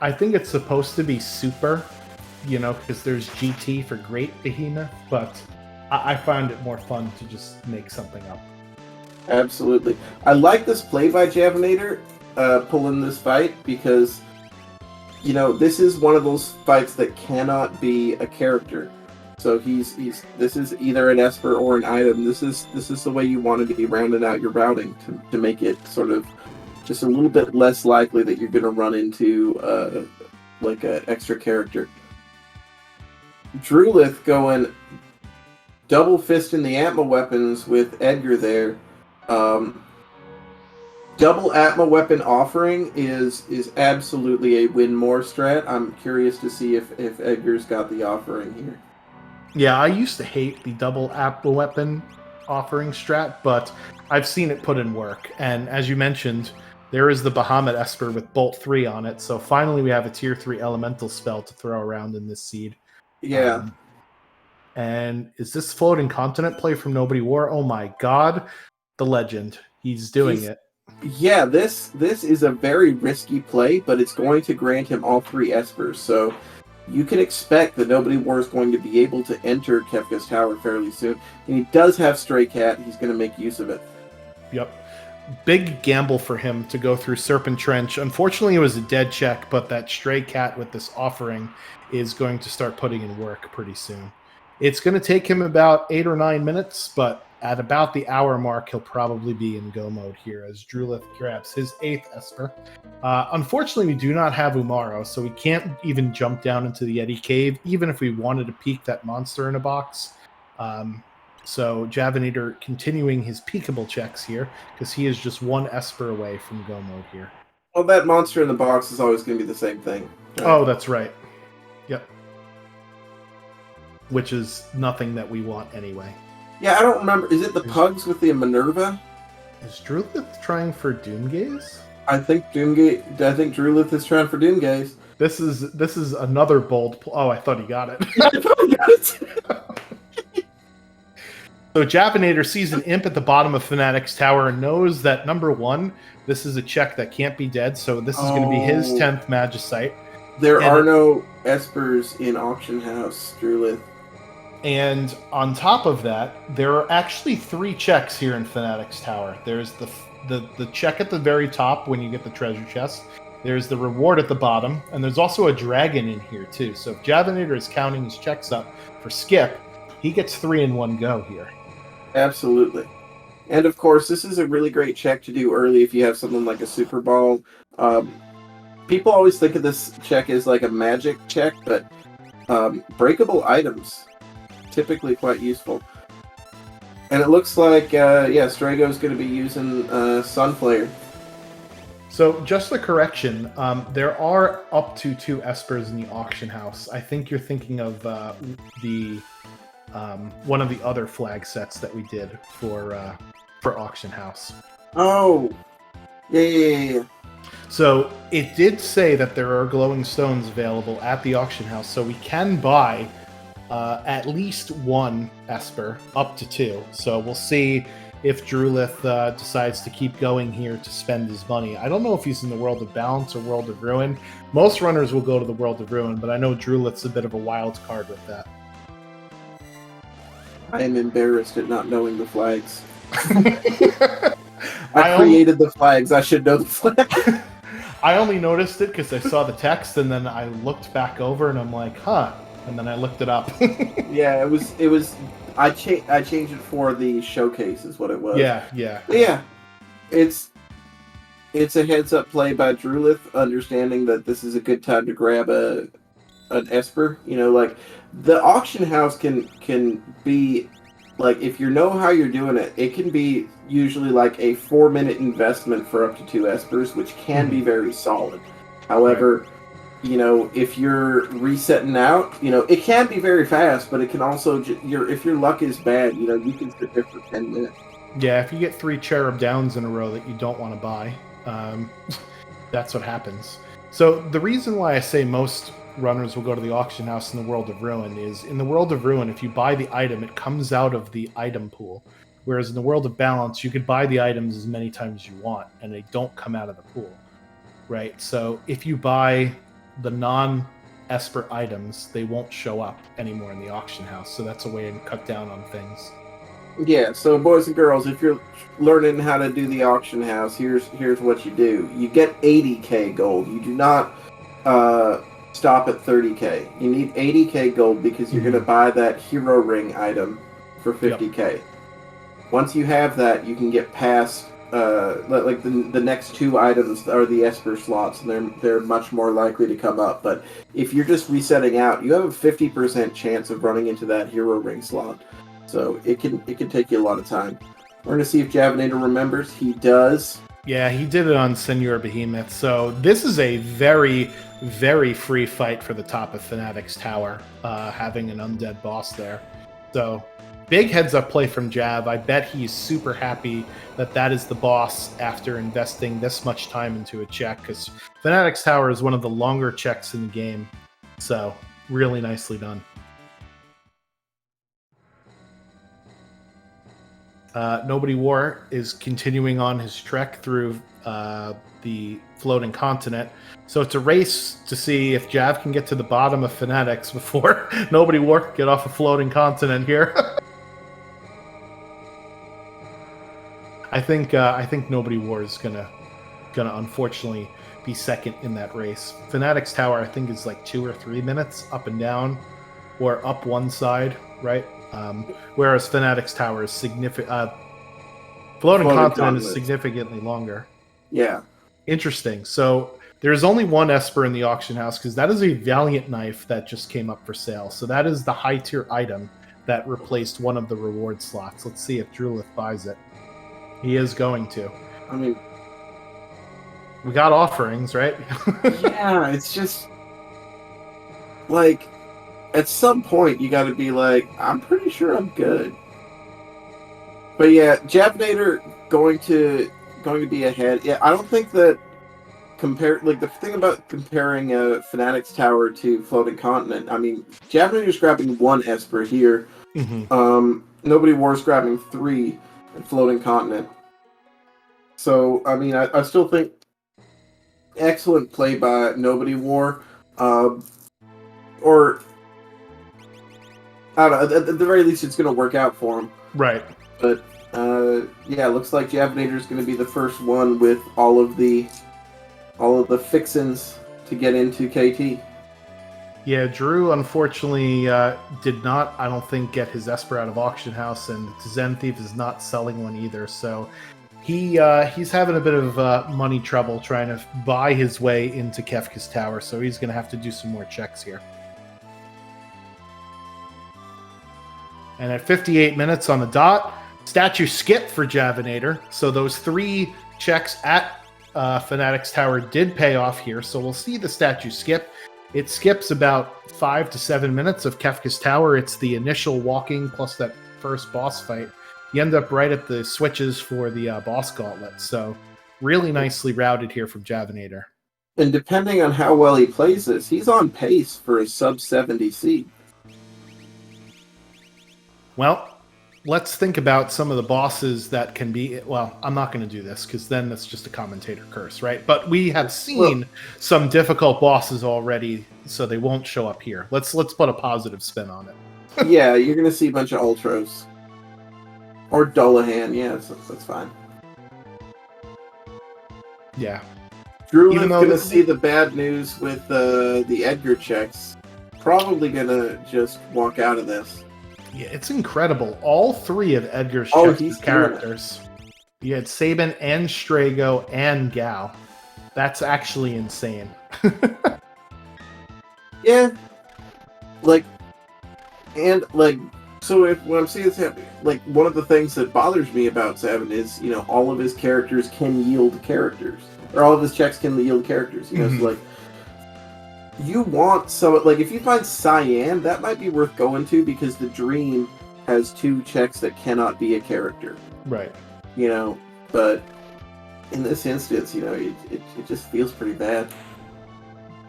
I think it's supposed to be super, because there's GT for Great Behemoth, but I find it more fun to just make something up. Absolutely. I like this play by Javinator pulling this fight because, this is one of those fights that cannot be a character. So this is either an Esper or an item. This is the way you want to be rounding out your routing to make it sort of just a little bit less likely that you're going to run into like an extra character. Drulith going double fisting the Atma weapons with Edgar there. Double Atma weapon offering is absolutely a win more strat. I'm curious to see if Edgar's got the offering here. Yeah, I used to hate the double Atma weapon offering strat, but I've seen it put in work. And as you mentioned, there is the Bahamut Esper with Bolt 3 on it, so finally we have a Tier 3 elemental spell to throw around in this seed. Yeah. And is this Floating Continent play from Nobody War? Oh my god. The legend. He's doing it. Yeah, this is a very risky play, but it's going to grant him all 3 espers. So you can expect that Nobody War is going to be able to enter Kefka's Tower fairly soon. And he does have Stray Cat. He's going to make use of it. Yep. Big gamble for him to go through Serpent Trench. Unfortunately, it was a dead check, but that Stray Cat with this offering is going to start putting in work pretty soon. It's going to take him about 8 or 9 minutes, but at about the hour mark, he'll probably be in go mode here as Drulith grabs his 8th Esper. Unfortunately, we do not have Umaro, so we can't even jump down into the Yeti Cave, even if we wanted to peek that monster in a box. So Javinator continuing his peekable checks here because he is just 1 Esper away from go mode here. Well, that monster in the box is always going to be the same thing. Oh, that's right. Yep. Which is nothing that we want anyway. Yeah, I don't remember. Is it the pugs with the Minerva? Is Drulith trying for Doomgaze? I think Drulith is trying for Doomgaze. This is another bold. Oh, I thought he got it. I probably got it. So Javinator sees an imp at the bottom of Fnatic's tower and knows that, number 1, this is a check that can't be dead, so this is going to be his 10th Magicite. There are no Espers in Auction House, Drulith. And on top of that, there are actually 3 checks here in Fnatic's tower. There's the check at the very top when you get the treasure chest. There's the reward at the bottom, and there's also a dragon in here too. So if Javinator is counting his checks up for Skip, he gets 3 in one go here. Absolutely. And of course, this is a really great check to do early if you have something like a Super Ball. People always think of this check as like a magic check, but breakable items, typically quite useful. And it looks like, Strago's going to be using Sunflare. So just a correction, there are up to 2 Espers in the auction house. I think you're thinking of one of the other flag sets that we did for auction house. Oh, yeah. So it did say that there are glowing stones available at the auction house, so we can buy at least 1 Esper, up to 2. So we'll see if Drulith decides to keep going here to spend his money. I don't know if he's in the World of Balance or World of Ruin. Most runners will go to the World of Ruin, but I know Drulith's a bit of a wild card with that. I am embarrassed at not knowing the flags. I created the flags. I should know the flag. I only noticed it because I saw the text, and then I looked back over, and I'm like, huh. And then I looked it up. Yeah, it was. I changed it for the showcase, is what it was. Yeah. But yeah, it's a heads up play by Drulith, understanding that this is a good time to grab an Esper. You know, like the auction house can be like, if you know how you're doing it, it can be usually like a 4-minute investment for up to 2 Espers, which can be very solid. However, you know, if you're resetting out, you know, it can be very fast, but it can also, if your luck is bad, you know, you can sit there for 10 minutes. Yeah, if you get 3 Cherub Downs in a row that you don't want to buy, that's what happens. So the reason why I say most runners will go to the auction house in the World of Ruin is, in the World of Ruin, if you buy the item, it comes out of the item pool. Whereas in the World of Balance, you could buy the items as many times as you want, and they don't come out of the pool, right? So if you buy the non-Esper items, they won't show up anymore in the auction house. So that's a way to cut down on things. Yeah, so boys and girls, if you're learning how to do the auction house, here's what you do. You get 80k gold. You do not stop at 30k. You need 80k gold because you're going to buy that hero ring item for 50k. Yep. Once you have that, you can get past like the next 2 items are the Esper slots, and they're much more likely to come up. But if you're just resetting out, you have a 50% chance of running into that hero ring slot. So it can take you a lot of time. We're gonna see if Javinator remembers. He does. Yeah, he did it on Senor Behemoth. So this is a very, very free fight for the top of Fnatic's tower, having an undead boss there. So big heads up play from Jav. I bet he's super happy that is the boss after investing this much time into a check, because Fnatic's tower is one of the longer checks in the game. So really nicely done. Nobody War is continuing on his trek through the floating continent. So it's a race to see if Jav can get to the bottom of Fanatics before Nobody War can get off a floating continent here. I think Nobody War is gonna unfortunately be second in that race. Fanatics Tower, I think, is like 2 or 3 minutes up and down, or up one side, right? Whereas Fanatics Tower is significant. Floating Continent is significantly longer. Yeah. Interesting. So there's only one Esper in the auction house because that is a Valiant knife that just came up for sale. So that is the high tier item that replaced one of the reward slots. Let's see if Drulith buys it. He is going to. I mean, we got offerings, right? Yeah, it's just like at some point you got to be like, I'm pretty sure I'm good. But yeah, Javnator going to be ahead. Yeah, I don't think that the thing about comparing Fanatics Tower to Floating Continent. I mean, Javnator's grabbing 1 Esper here. Mm-hmm. Nobody War's grabbing 3 at Floating Continent. So I mean, I still think excellent play by Nobody War, or I don't know. At the very least, it's going to work out for him. Right. But yeah, looks like Javnator is going to be the first one with all of the fixins to get into KT. Yeah, Drew unfortunately did not, I don't think, get his Esper out of auction house, and Zen Thief is not selling one either. So he's having a bit of money trouble trying to buy his way into Kefka's Tower. So he's going to have to do some more checks here. And at 58 minutes on the dot, statue skip for Javnator. So those 3 checks at Fanatics Tower did pay off here. So we'll see the statue skip. It skips about 5 to 7 minutes of Kefka's Tower. It's the initial walking plus that first boss fight. You end up right at the switches for the boss gauntlet. So really nicely routed here from Javnator. And depending on how well he plays this, he's on pace for a sub 70 seed. Well, let's think about some of the bosses that can be... Well, I'm not going to do this because then that's just a commentator curse, right? But we have seen some difficult bosses already, so they won't show up here. Let's put a positive spin on it. Yeah, you're going to see a bunch of Ultros. Or Dullahan, yeah, that's fine. Yeah. Drew's going to see the bad news with the Edgar checks. Probably going to just walk out of this. Yeah, it's incredible. All 3 of Edgar's checks characters. You had Sabin and Strago and Gao. That's actually insane. Yeah. So when I'm seeing this happen, one of the things that bothers me about Sabin is, all of his characters can yield characters. Or all of his checks can yield characters. So you want if you find Cyan, that might be worth going to because the Dream has 2 checks that cannot be a character. Right. But in this instance, it just feels pretty bad.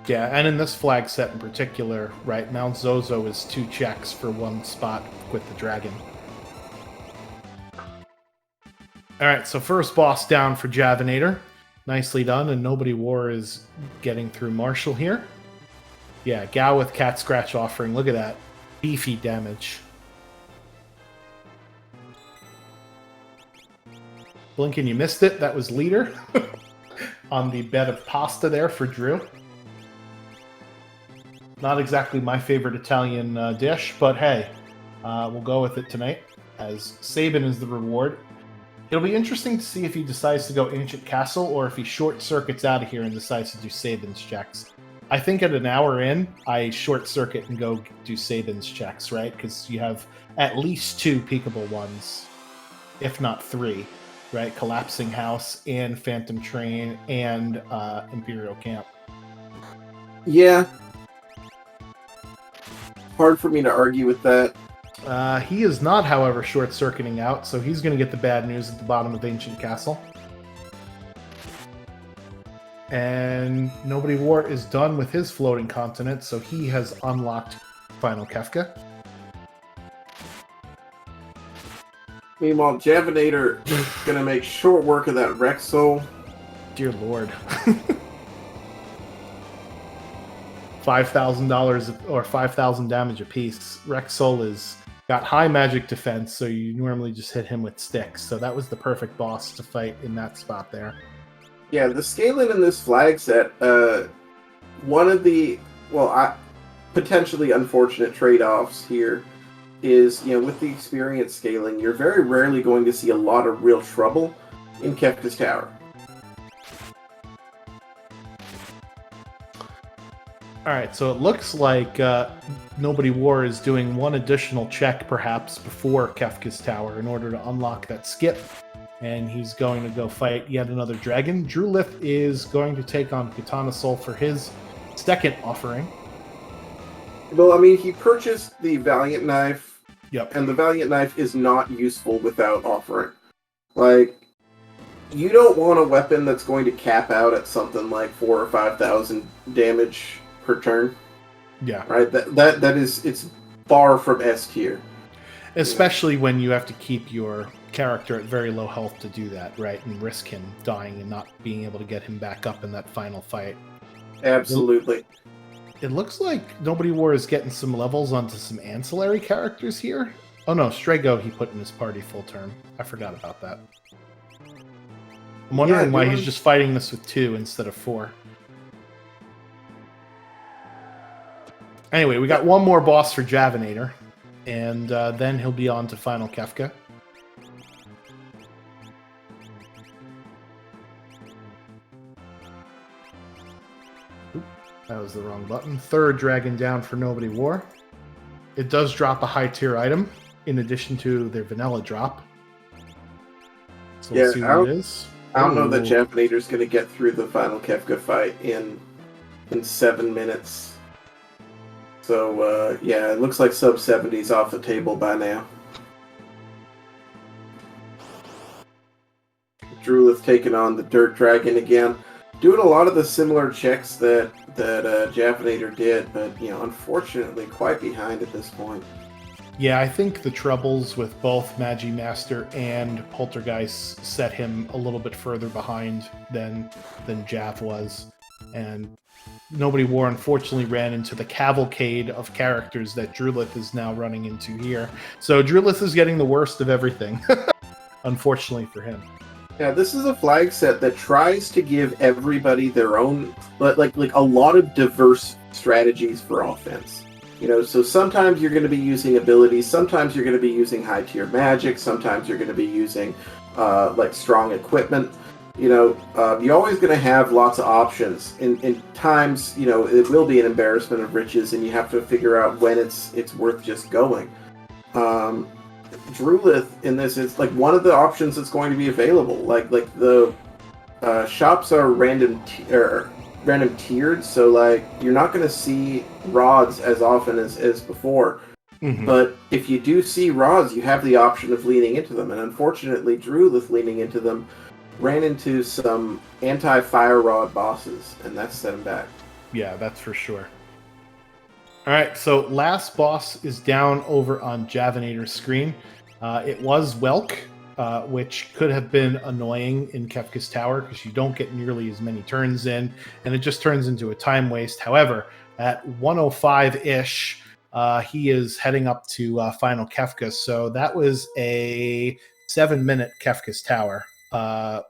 Yeah, and in this flag set in particular, right, Mount Zozo is 2 checks for 1 spot with the dragon. Alright, so first boss down for Javnator. Nicely done, and Nobody War is getting through Marshall here. Yeah, Gao with Cat Scratch offering. Look at that. Beefy damage. Blinken, you missed it. That was Leader on the bed of pasta there for Drew. Not exactly my favorite Italian dish, but hey, we'll go with it tonight, as Sabin is the reward. It'll be interesting to see if he decides to go Ancient Castle or if he short-circuits out of here and decides to do Sabin's checks. I think at an hour in, I short-circuit and go do Sabin's checks, right? Because you have at least 2 peekable ones, if not 3, right? Collapsing House and Phantom Train and Imperial Camp. Yeah. Hard for me to argue with that. He is not, however, short-circuiting out, so he's going to get the bad news at the bottom of Ancient Castle. And Nobody War is done with his floating continent, so he has unlocked Final Kefka. Meanwhile, Javinator gonna make short work of that Rex Soul. Dear Lord. $5,000 or 5,000 damage apiece. Rex Soul is got high magic defense, so you normally just hit him with sticks. So that was the perfect boss to fight in that spot there. Yeah, the scaling in this flag set, one of the potentially unfortunate trade-offs here is, with the experience scaling, you're very rarely going to see a lot of real trouble in Kefka's Tower. Alright, so it looks like Nobody War is doing one additional check, perhaps, before Kefka's Tower in order to unlock that skip. And he's going to go fight yet another dragon. Drulith is going to take on Katana Soul for his second offering. Well, I mean, he purchased the Valiant Knife, Yep. and the Valiant Knife is not useful without offering. Like, you don't want a weapon that's going to cap out at something like 4,000 or 5,000 damage per turn. Yeah. Right? That is, it's far from S tier. Especially when you have to keep your character at very low health to do that, right? And risk him dying and not being able to get him back up in that final fight. Absolutely. It looks like Nobody War is getting some levels onto some ancillary characters here. Oh no, Strago he put in his party full term. I forgot about that. I'm wondering why he's just fighting this with 2 instead of 4. Anyway, we got one more boss for Javinator, and then he'll be on to Final Kefka. Oop, that was the wrong button. Third dragon down for Nobody War. It does drop a high tier item in addition to their vanilla drop. So we'll see what it is. I don't know that Javinator's going to get through the Final Kefka fight in 7 minutes. So, yeah, it looks like sub 70's off the table by now. Drulith taking on the Dirt Dragon again. Doing a lot of the similar checks that Javinator did, but, unfortunately quite behind at this point. Yeah, I think the troubles with both Magi Master and Poltergeist set him a little bit further behind than Jav was. And Nobody War unfortunately ran into the cavalcade of characters that Drulith is now running into here. So Drulith is getting the worst of everything, unfortunately for him. Yeah, this is a flag set that tries to give everybody their own, like a lot of diverse strategies for offense. So sometimes you're going to be using abilities, sometimes you're going to be using high-tier magic, sometimes you're going to be using, strong equipment. You're always going to have lots of options. In times, it will be an embarrassment of riches, and you have to figure out when it's worth just going. Drulith in this is like one of the options that's going to be available. Like the shops are random tiered, so you're not going to see rods as often as before. Mm-hmm. But if you do see rods, you have the option of leaning into them. And unfortunately, Drulith leaning into them ran into some anti-fire rod bosses, and that set him back. Yeah, that's for sure. All right, so last boss is down over on Javinator's screen. It was Welk, which could have been annoying in Kefka's Tower because you don't get nearly as many turns in, and it just turns into a time waste. However, at 105-ish, he is heading up to Final Kefka, so that was a 7-minute Kefka's Tower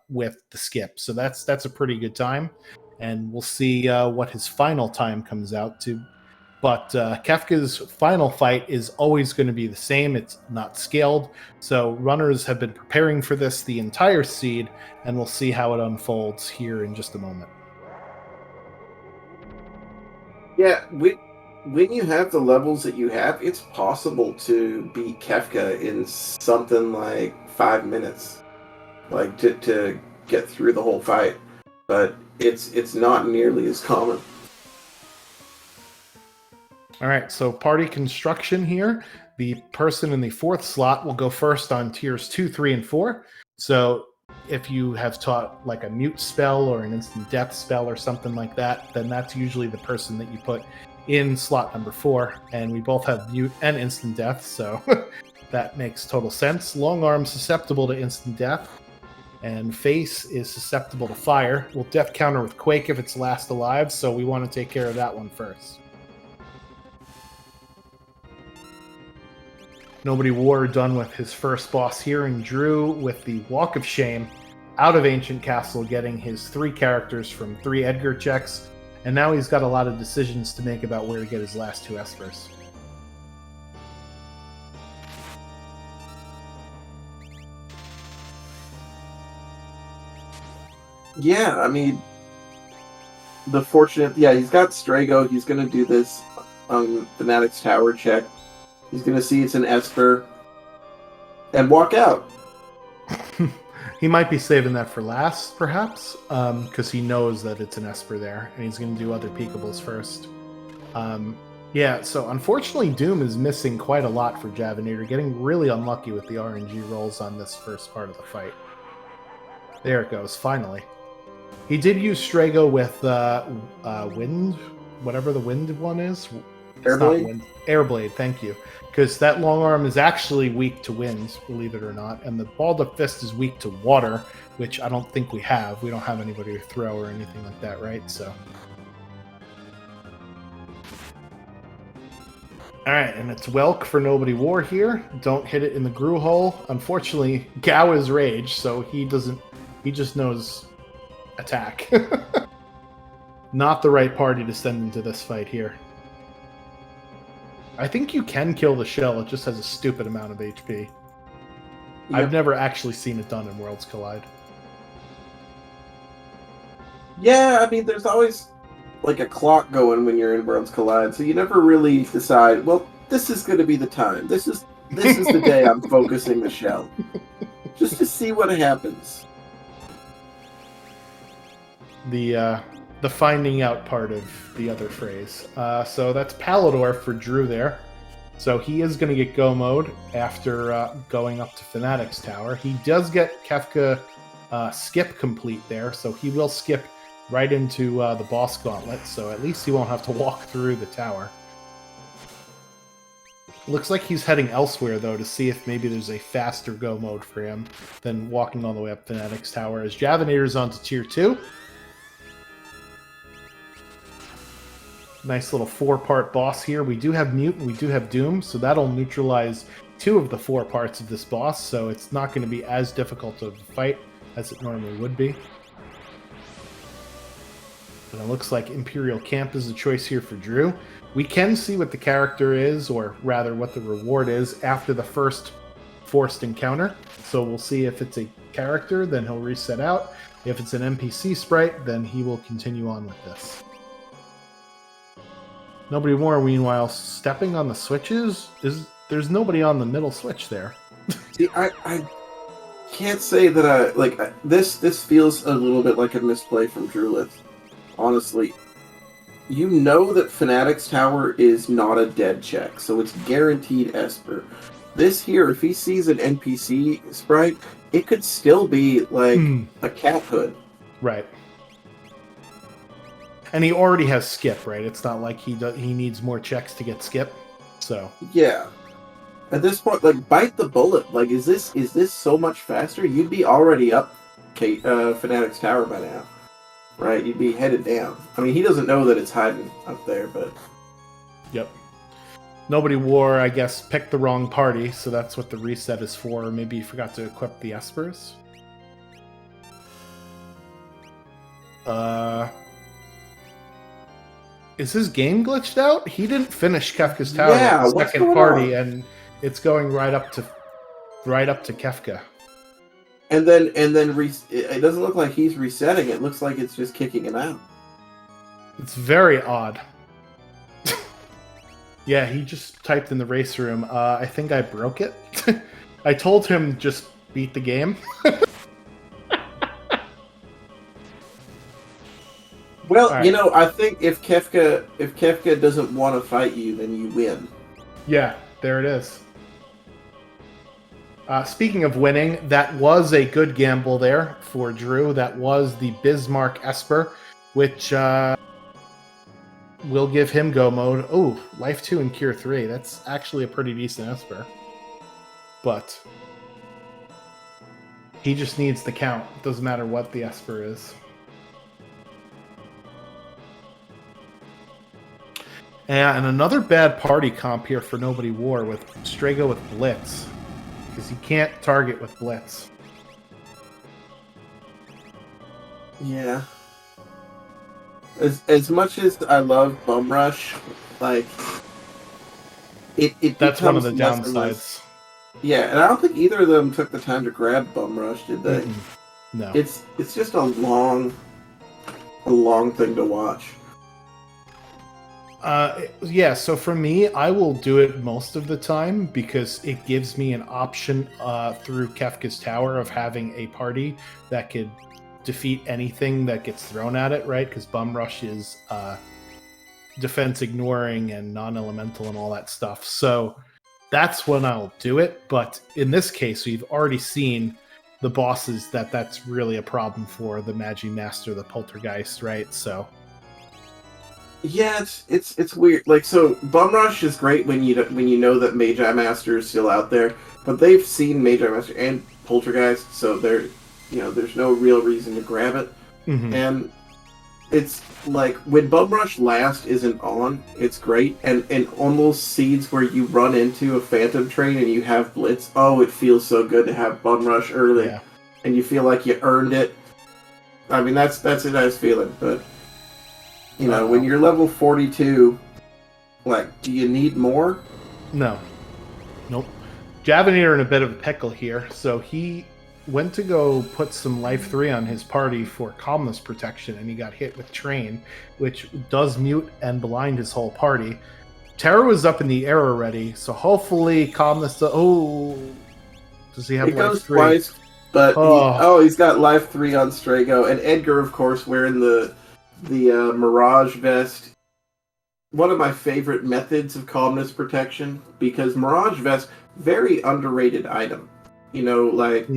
with the skip. So that's a pretty good time, and we'll see what his final time comes out to. But Kefka's final fight is always going to be the same. It's not scaled. So runners have been preparing for this the entire seed, and we'll see how it unfolds here in just a moment. Yeah, when you have the levels that you have, it's possible to beat Kefka in something like 5 minutes. To get through the whole fight, but it's not nearly as common. All right, so party construction here. The person in the 4th slot will go first on tiers 2, 3, and 4. So if you have taught like a mute spell or an instant death spell or something like that, then that's usually the person that you put in slot number 4. And we both have mute and instant death, so That makes total sense. Long Arm susceptible to instant death, and Face is susceptible to fire. We'll death counter with Quake if it's last alive, so we want to take care of that one first. Nobody War done with his first boss here, and Drew with the Walk of Shame out of Ancient Castle, getting his 3 characters from 3 Edgar checks, and now he's got a lot of decisions to make about where to get his last 2 Espers. Yeah, I mean, he's got Strago. He's going to do this Fanatic's Tower check. He's going to see it's an Esper and walk out. He might be saving that for last, perhaps, because he knows that it's an Esper there, and he's going to do other peekables first. Yeah, so unfortunately, Doom is missing quite a lot for Javinator, getting really unlucky with the RNG rolls on this first part of the fight. There it goes, finally. He did use Strago with Wind, whatever the Wind one is. Airblade? Airblade, thank you. Because that long arm is actually weak to wind, believe it or not, and the balled up fist is weak to water, which I don't think we have. We don't have anybody to throw or anything like that, right? So, all right, and it's Welk for Nobody War here. Don't hit it in the Gru hole. Unfortunately, Gao is Rage, so he doesn't. He just knows attack. Not the right party to send into this fight here. I think you can kill the shell, it just has a stupid amount of HP. Yep. I've never actually seen it done in Worlds Collide. Yeah, I mean, there's always like a clock going when you're in Worlds Collide, so you never really decide, well, this is going to be the time. This is the day I'm focusing the shell. Just to see what happens. The finding out part of the other phrase. So that's Palador for Drew there. So he is going to get go mode after going up to Fanatic's Tower. He does get Kefka skip complete there, so he will skip right into the boss gauntlet, so at least he won't have to walk through the tower. Looks like he's heading elsewhere, though, to see if maybe there's a faster go mode for him than walking all the way up Fanatic's Tower, as Javinator's on to Tier 2. Nice little 4-part boss here. We do have Mute and we do have Doom, so that'll neutralize 2 of the 4 parts of this boss, so it's not going to be as difficult of a fight as it normally would be. And it looks like Imperial Camp is the choice here for Drew. We can see what the character is, or rather what the reward is, after the first forced encounter. So we'll see if it's a character, then he'll reset out. If it's an NPC sprite, then he will continue on with this. Nobody War, meanwhile, stepping on the switches. There's nobody on the middle switch there. See, I can't say that I like this. This feels a little bit like a misplay from Drulith. Honestly, you know that Fanatic's Tower is not a dead check, so it's guaranteed Esper. This here, if he sees an NPC sprite, it could still be like a cat hood. Right. And he already has skip, right? It's not like he needs more checks to get skip. So yeah, at this point, like bite the bullet. Like, is this so much faster? You'd be already up Fanatic's Tower by now, right? You'd be headed down. I mean, he doesn't know that it's hiding up there, but yep. Nobody War, I guess, picked the wrong party, so that's what the reset is for. Maybe you forgot to equip the Espers. Is his game glitched out? He didn't finish Kefka's Tower with the second party, and it's going right up to Kefka. And then it doesn't look like he's resetting. It looks like it's just kicking him out. It's very odd. Yeah, he just typed in the race room. I think I broke it. I told him just beat the game. Well, right. You know, I think if Kefka doesn't want to fight you, then you win. Yeah, there it is. Speaking of winning, that was a good gamble there for Drew. That was the Bismarck Esper, which will give him go mode. Oh, Life 2 and Cure 3. That's actually a pretty decent Esper. but he just needs the count. It doesn't matter what the Esper is. And another bad party comp here for Nobody War with Strago with Blitz, because you can't target with Blitz. Yeah. As much as I love Bum Rush, like it That's one of the becomes less and less. downsides. Yeah, and I don't think either of them took the time to grab Bum Rush, did they? No. It's just a long thing to watch. Yeah, so for me, I will do it most of the time because it gives me an option through Kefka's Tower of having a party that could defeat anything that gets thrown at it, right? Because Bum Rush is defense ignoring and non-elemental and all that stuff. So that's when I'll do it. But in this case, we've already seen the bosses that's really a problem for the Magi Master, the Poltergeist, right? So yeah, it's weird. Like, so Bum Rush is great when you know that Magi Master is still out there, but they've seen Magi Master and Poltergeist, so there's no real reason to grab it. Mm-hmm. And it's like when Bum Rush last isn't on, it's great. And on those seeds where you run into a Phantom Train and you have Blitz, oh, it feels so good to have Bum Rush early, and you feel like you earned it. I mean, that's a nice feeling, but. You know, when you're level 42, like, do you need more? No. Nope. Javinator in a bit of a pickle here, so he went to go put some life 3 on his party for calmness protection, and he got hit with Train, which does mute and blind his whole party. Terror was up in the air already, so hopefully calmness... does he have it life goes 3? Twice, but he's got life 3 on Strago, and Edgar, of course, wearing the Mirage Vest, one of my favorite methods of calmness protection, because Mirage Vest, very underrated item. You know, like,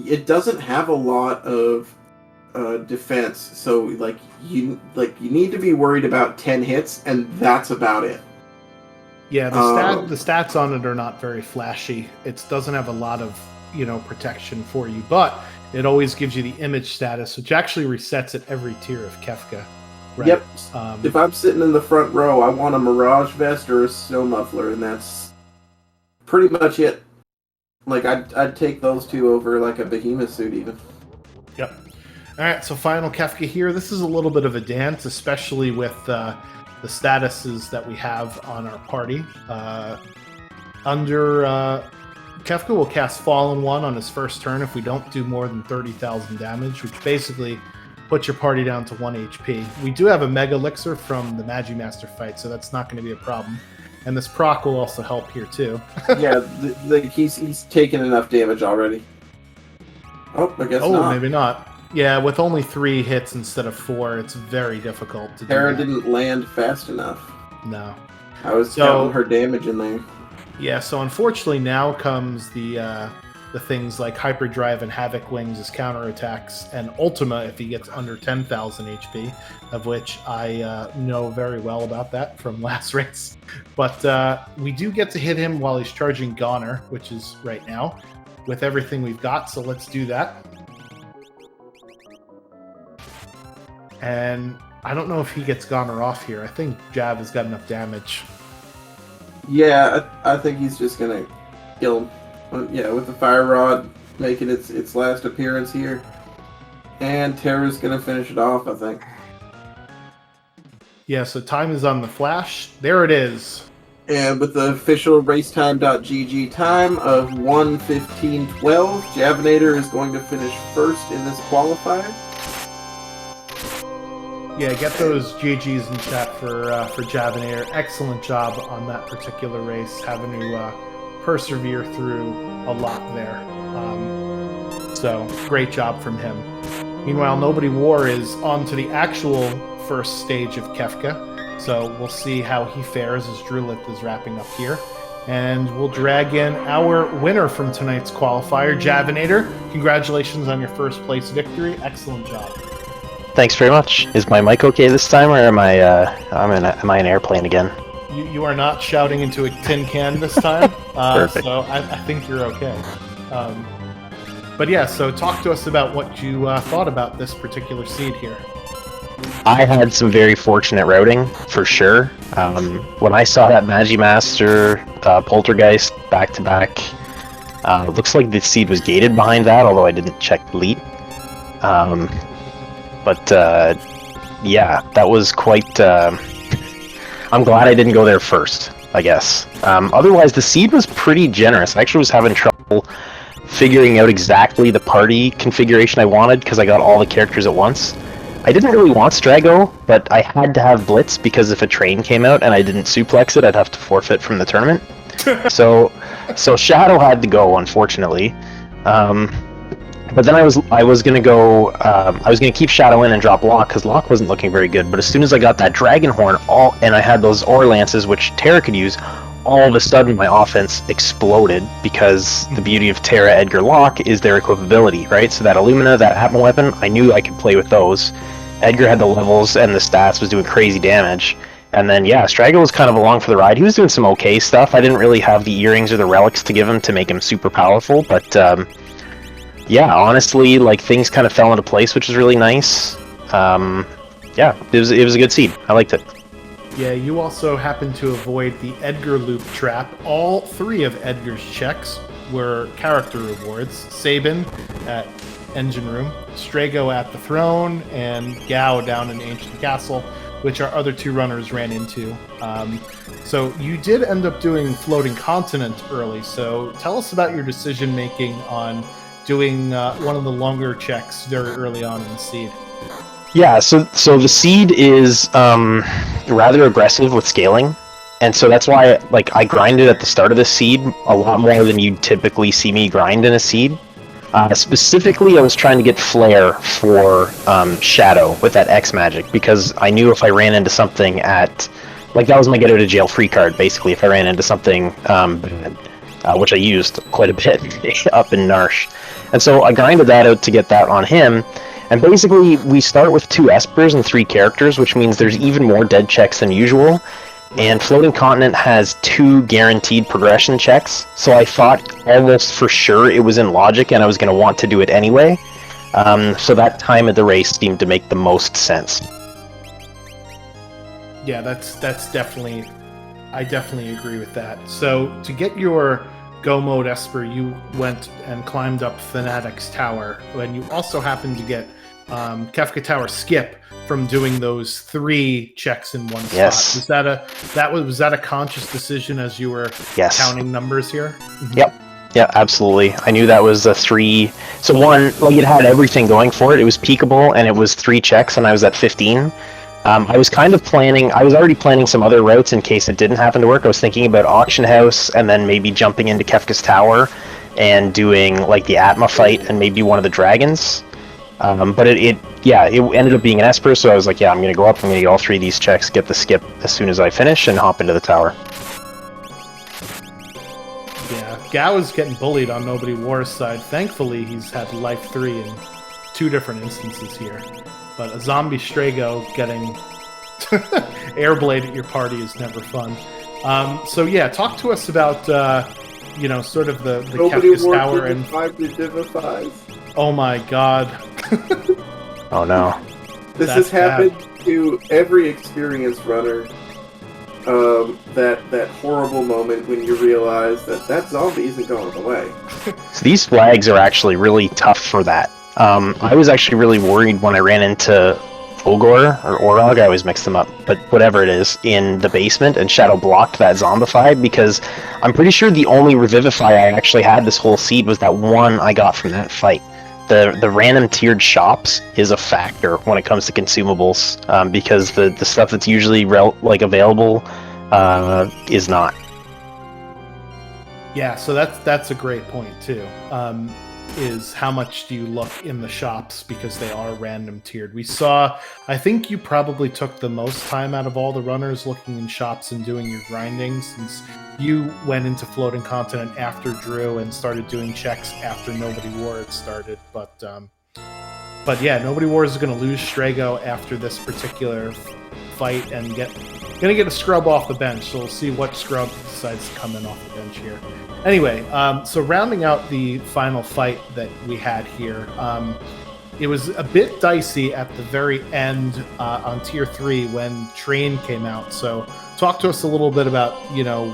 it doesn't have a lot of defense, so you need to be worried about 10 hits, and that's about it. Yeah, the stats on it are not very flashy. It doesn't have a lot of, protection for you, but it always gives you the image status, which actually resets at every tier of Kefka. Right? Yep. If I'm sitting in the front row, I want a Mirage Vest or a Snow Muffler, and that's pretty much it. Like, I'd take those two over, like, a Behemoth suit, even. Yep. All right, so final Kefka here. This is a little bit of a dance, especially with the statuses that we have on our party. Kefka will cast Fallen One on his first turn if we don't do more than 30,000 damage, which basically puts your party down to 1 HP. We do have a Mega Elixir from the Magi Master fight, so that's not going to be a problem. And this proc will also help here, too. Yeah, he's taken enough damage already. Oh, I guess not. Oh, maybe not. Yeah, with only 3 hits instead of 4, it's very difficult to do Terra that. didn't land fast enough. No. I was counting her damage in there. Yeah, so unfortunately now comes the things like Hyperdrive and Havoc Wings as counterattacks, and Ultima if he gets under 10,000 HP, of which I know very well about that from last race. But we do get to hit him while he's charging Goner, which is right now, with everything we've got, so let's do that. And I don't know if he gets Goner off here. I think Jav has got enough damage. Yeah, I think he's just gonna kill him. Yeah, with the Fire Rod making its last appearance here. And Terra's gonna finish it off, I think. Yeah, so time is on the flash. There it is. And with the official racetime.gg time of 1:15:12, Javinator is going to finish first in this qualifier. Yeah, get those GGs in chat for Javinator. Excellent job on that particular race, having to persevere through a lot there. So, great job from him. Meanwhile, Nobody War is on to the actual first stage of Kefka. So, we'll see how he fares as Drulith is wrapping up here. And we'll drag in our winner from tonight's qualifier, Javinator. Congratulations on your first place victory. Excellent job. Thanks very much. Is my mic okay this time, or am I an airplane again? You are not shouting into a tin can this time, Perfect. so I think you're okay. But yeah, so talk to us about what you thought about this particular seed here. I had some very fortunate routing, for sure. When I saw that Magimaster Poltergeist back-to-back, looks like the seed was gated behind that, although I didn't check delete. Yeah, that was quite... I'm glad I didn't go there first, I guess. Otherwise, the seed was pretty generous. I actually was having trouble figuring out exactly the party configuration I wanted because I got all the characters at once. I didn't really want Strago, but I had to have Blitz because if a train came out and I didn't suplex it, I'd have to forfeit from the tournament. so Shadow had to go, unfortunately. But then I was gonna go. I was gonna keep Shadow in and drop Locke because Locke wasn't looking very good. But as soon as I got that Dragon Horn, and I had those Ore Lances which Terra could use, all of a sudden my offense exploded because the beauty of Terra, Edgar, Locke is their equipability, right? So that Illumina, that Atma weapon, I knew I could play with those. Edgar had the levels and the stats, was doing crazy damage. And then, yeah, Strago was kind of along for the ride. He was doing some okay stuff. I didn't really have the earrings or the relics to give him to make him super powerful, but yeah, honestly, like, things kind of fell into place, which was really nice. Yeah, it was a good seed. I liked it. Yeah, you also happened to avoid the Edgar loop trap. All 3 of Edgar's checks were character rewards. Sabin at Engine Room, Strago at the Throne, and Gao down in Ancient Castle, which our other 2 runners ran into. So you did end up doing Floating Continent early, so tell us about your decision-making on doing one of the longer checks very early on in the seed. Yeah, so the seed is rather aggressive with scaling, and so that's why I grinded at the start of the seed a lot more than you'd typically see me grind in a seed. Specifically, I was trying to get Flare for Shadow with that X magic because I knew if I ran into something at that was my get out of jail free card basically. If I ran into something bad, which I used quite a bit up in Narsh, and so I grinded that out to get that on him. And basically, we start with 2 Espers and 3 characters, which means there's even more dead checks than usual. And Floating Continent has 2 guaranteed progression checks, so I thought almost for sure it was in logic and I was going to want to do it anyway. So that time of the race seemed to make the most sense. Yeah, that's definitely... I definitely agree with that. So to get your Go Mode Esper, you went and climbed up Fanatic's Tower, and you also happened to get Kefka Tower skip from doing those 3 checks in one Yes. spot. Was that a conscious decision as you were counting numbers here? Mm-hmm. Yep. Yeah, absolutely. I knew that was a 3. So one, it had everything going for it. It was peakable, and it was 3 checks, and I was at 15. I was kind of planning. I was already planning some other routes in case it didn't happen to work. I was thinking about Auction House, and then maybe jumping into Kefka's Tower, and doing the Atma fight, and maybe one of the dragons. But it ended up being an Esper, so I was like, yeah, I'm going to go up, I'm going to get all 3 of these checks, get the skip as soon as I finish, and hop into the tower. Yeah, Gao is getting bullied on Nobody War's side. Thankfully, he's had life 3 in 2 different instances here. But a zombie Strago getting airblade at your party is never fun. So yeah, talk to us about, sort of the Kefka's Tower and... Oh my god. Oh no. This has happened to every experienced runner. That horrible moment when you realize that zombie isn't going away. So these flags are actually really tough for that. I was actually really worried when I ran into Ogor or Orog, I always mix them up, but whatever it is, in the basement, and Shadow blocked that Zombify, because I'm pretty sure the only Revivify I actually had this whole seed was that one I got from that fight. The random tiered shops is a factor when it comes to consumables, because the stuff that's usually available is not. Yeah, so that's a great point too. Is how much do you look in the shops, because they are random tiered. I think you probably took the most time out of all the runners looking in shops and doing your grinding, since you went into Floating Continent after Drew and started doing checks after Nobody War had started. But yeah, Nobody War is going to lose Strago after this particular fight and get Gonna get a scrub off the bench, so we'll see what scrub decides to come in off the bench here. Anyway, so rounding out the final fight that we had here, it was a bit dicey at the very end on Tier 3 when Train came out. So talk to us a little bit about,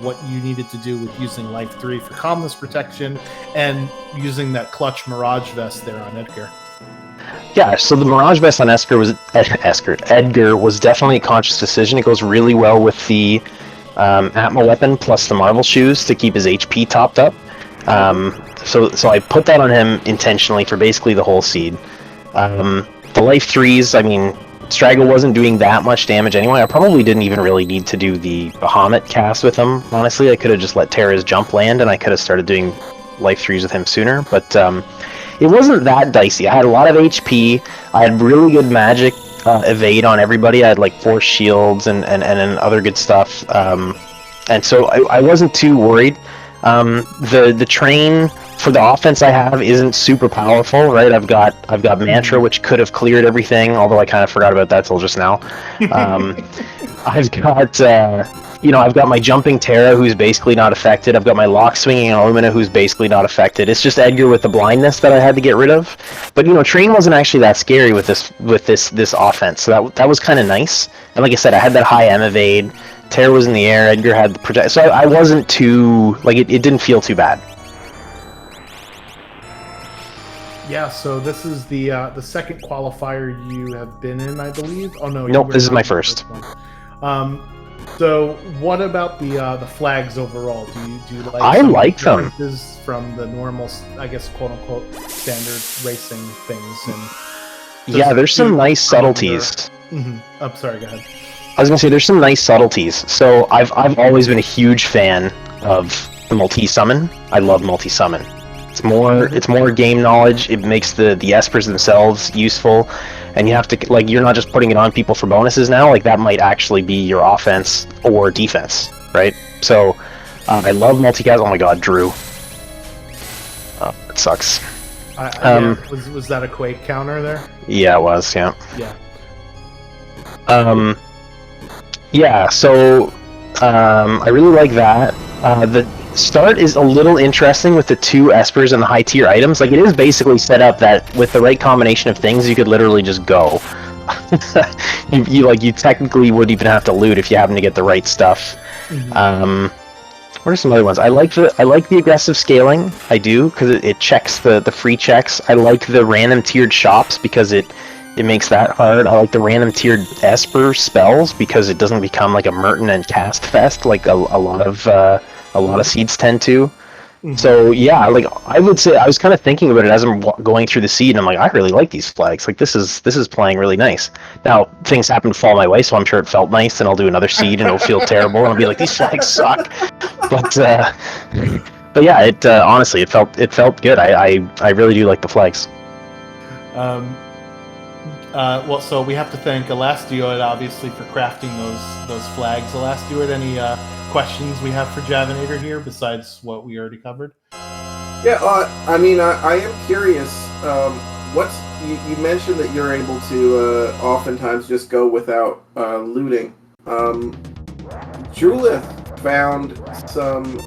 what you needed to do with using Life 3 for calmness protection and using that clutch Mirage Vest there on Edgar. Yeah, so the Mirage Vest on Edgar was definitely a conscious decision. It goes really well with the Atma weapon plus the Marvel shoes to keep his HP topped up. So I put that on him intentionally for basically the whole seed. The Life 3s, I mean, Strago wasn't doing that much damage anyway. I probably didn't even really need to do the Bahamut cast with him, honestly. I could have just let Terra's jump land, and I could have started doing Life 3s with him sooner, but it wasn't that dicey. I had a lot of HP, I had really good magic evade on everybody. I had like 4 shields and other good stuff, and so I wasn't too worried. The train for the offense I have isn't super powerful, right? I've got Mantra, which could have cleared everything, although I kind of forgot about that till just now. I've got I've got my jumping Terra, who's basically not affected. I've got my lock swinging Illumina, who's basically not affected. It's just Edgar with the blindness that I had to get rid of. But Train wasn't actually that scary with this offense, so that was kind of nice. And like I said, I had that high M evade. Terra was in the air. Edgar had the protect, so I wasn't too it didn't feel too bad. Yeah, so this is the second qualifier you have been in, I believe. Oh no, nope, this is my first. So what about the flags overall? Do you like? I like them. From the normal, I guess, quote unquote, standard racing things, and yeah, there's some nice subtleties. I'm sorry, go ahead. I was gonna say there's some nice subtleties. So I've always been a huge fan of the multi-summon. I love multi-summon. It's more game knowledge. It makes the espers themselves useful, and you have to you're not just putting it on people for bonuses now. That might actually be your offense or defense, right? So I love multicast. Oh my god, Drew. Oh, it sucks. Was that a Quake counter there? Yeah, it was. Yeah. Yeah. Yeah. So I really like that. The start is a little interesting with the 2 espers and the high tier items. It is basically set up that with the right combination of things, you could literally just go. you technically would even have to loot if you happen to get the right stuff. What are some other ones? I like the aggressive scaling. I do, because it checks the free checks. I like the random tiered shops because it makes that hard. I like the random tiered Esper spells because it doesn't become like a Merton and cast fest like a lot of seeds tend to. So yeah, I would say I was kind of thinking about it as I'm going through the seed, and I'm like, I really like these flags. This is playing really nice. Now things happen to fall my way, so I'm sure it felt nice, and I'll do another seed, and it'll feel terrible, and I'll be like, these flags suck. But yeah, it honestly it felt good. I really do like the flags. Well, so we have to thank Elastioid, obviously, for crafting those flags. Elastioid, any questions we have for Javinator here besides what we already covered? Yeah, I mean, I am curious. You mentioned that you're able to oftentimes just go without looting. Julith found some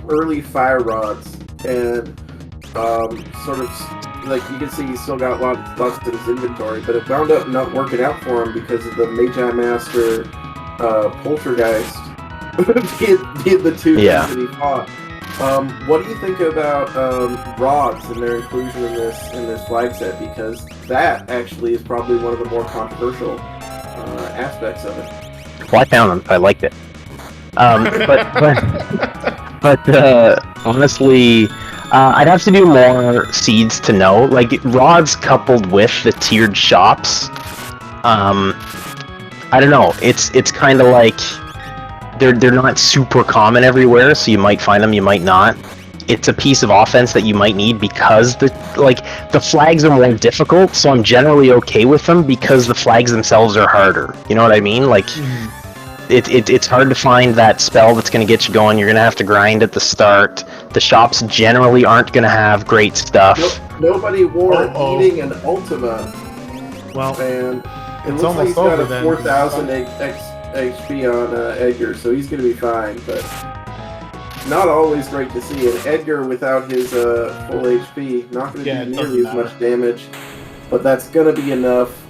early fire rods and sort of. You can see he's still got lots in his inventory, but it wound up not working out for him because of the Magi Master Poltergeist being the 2 things that he fought. What do you think about rods and their inclusion in this flag set? Because that actually is probably one of the more controversial aspects of it. Well, I found them. I liked it. But honestly, I'd have to do more seeds to know. Rods coupled with the tiered shops, I don't know. It's kind of like they're not super common everywhere, so you might find them, you might not. It's a piece of offense that you might need because the flags are more difficult, so I'm generally okay with them because the flags themselves are harder. You know what I mean? It's hard to find that spell that's going to get you going. You're going to have to grind at the start. The shops generally aren't going to have great stuff. Nobody wore eating an Ultima. Well, and it it's looks like he's almost got over a then. 4,000 HP on Edgar, so he's going to be fine, but not always great to see. And Edgar, without his full HP, not going to do nearly as much damage, but that's going to be enough.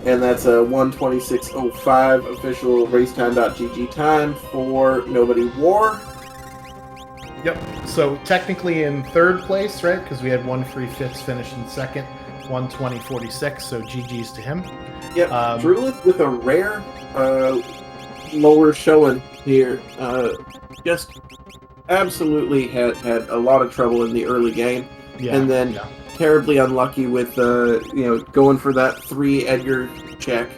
And that's a 1:26:05 official racetime.gg time for Nobody War. Yep. So technically in third place, right? Because we had 1 free fifths finish in second, 1:20:46. So GG's to him. Yep. Drulith with a rare lower showing here. Just absolutely had a lot of trouble in the early game, and then terribly unlucky with going for that 3 Edgar check.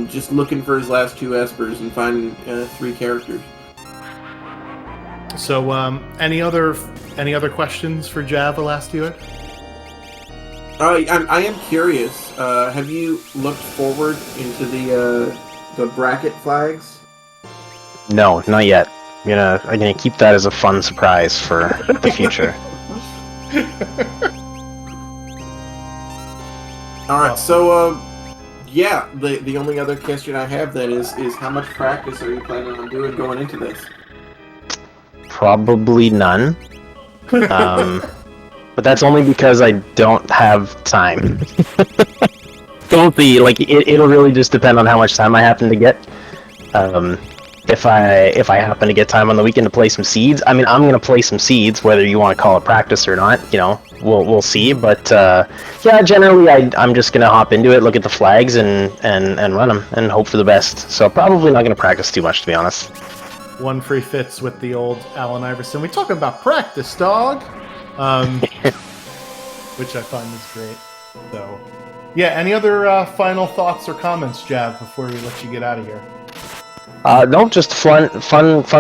Just looking for his last 2 espers and finding 3 characters. So, any other questions for Java last viewer? I am curious. Have you looked forward into the bracket flags? No, not yet. I'm gonna keep that as a fun surprise for the future. All right, so the only other question I have then is how much practice are you planning on doing going into this? Probably none. But that's only because I don't have time. It'll really just depend on how much time I happen to get. If I happen to get time on the weekend to play some seeds, I mean, I'm gonna play some seeds, whether you want to call it practice or not. We'll see. But generally, I'm just gonna hop into it, look at the flags, and run them, and hope for the best. So probably not gonna practice too much, to be honest. 1 free fits with the old Allen Iverson. We talking about practice, dog. Which I find is great. So, yeah. Any other final thoughts or comments, Jav, before we let you get out of here? No, just fun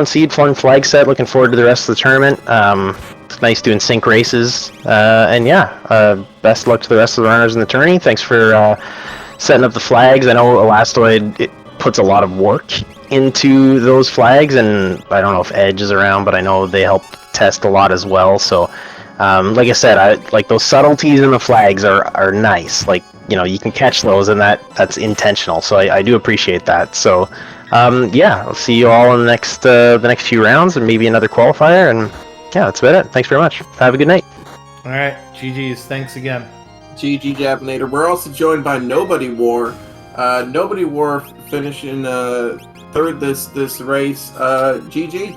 seed, fun flag set. Looking forward to the rest of the tournament. It's nice doing sync races. Best luck to the rest of the runners in the tourney. Thanks for setting up the flags. I know Elastoid, it puts a lot of work into those flags, and I don't know if Edge is around, but I know they help test a lot as well. So, like I said, I like those subtleties in the flags are nice. Like, you can catch those, and that's intentional. So I do appreciate that. So. I'll see you all in the next few rounds and maybe another qualifier, and that's about it. Thanks very much. Have a good night. All right, GG's. Thanks again. GG Japanator. We're also joined by Nobody War. Nobody War finishing third this race. GG.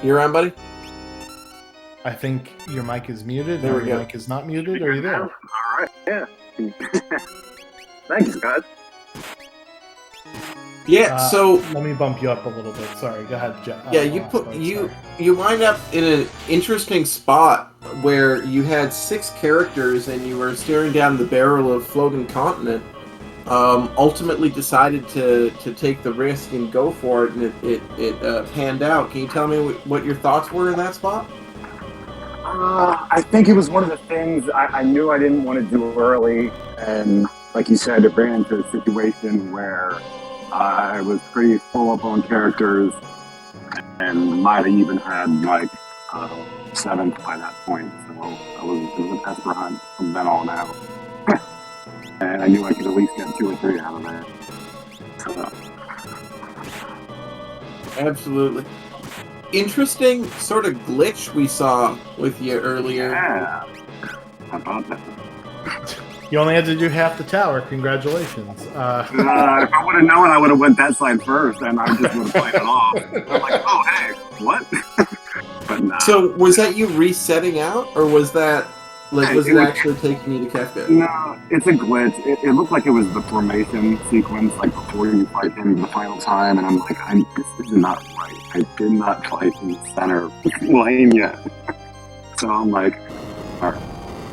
You around, buddy? I think your mic is muted. There we go. Your mic is not muted. Are you there? All right. Yeah. Thanks, guys. Yeah, so let me bump you up a little bit. Sorry, go ahead. You wind up in an interesting spot where you had 6 characters and you were staring down the barrel of Floating Continent. Ultimately decided to take the risk and go for it, and it panned out. Can you tell me what your thoughts were in that spot? I think it was one of the things I knew I didn't want to do early, and like you said, it ran into a situation where I was pretty full up on characters and might have even had 7th by that point. So it was a desperate hunt from then on out. And I knew I could at least get 2 or 3 out of that. So. Absolutely. Interesting sort of glitch we saw with you earlier. Yeah. How about that? You only had to do half the tower. Congratulations. If I would have known, I would have went that side first, and I just would have played it off. I'm like, oh, hey, what? But nah. So, was that you resetting out, or was that, was it actually taking you to Kefka? No, it's a glitch. It looked like it was the formation sequence, before you fight him the final time, and I'm like, this is not right. I did not fight in the center lane yet. So I'm like, all right.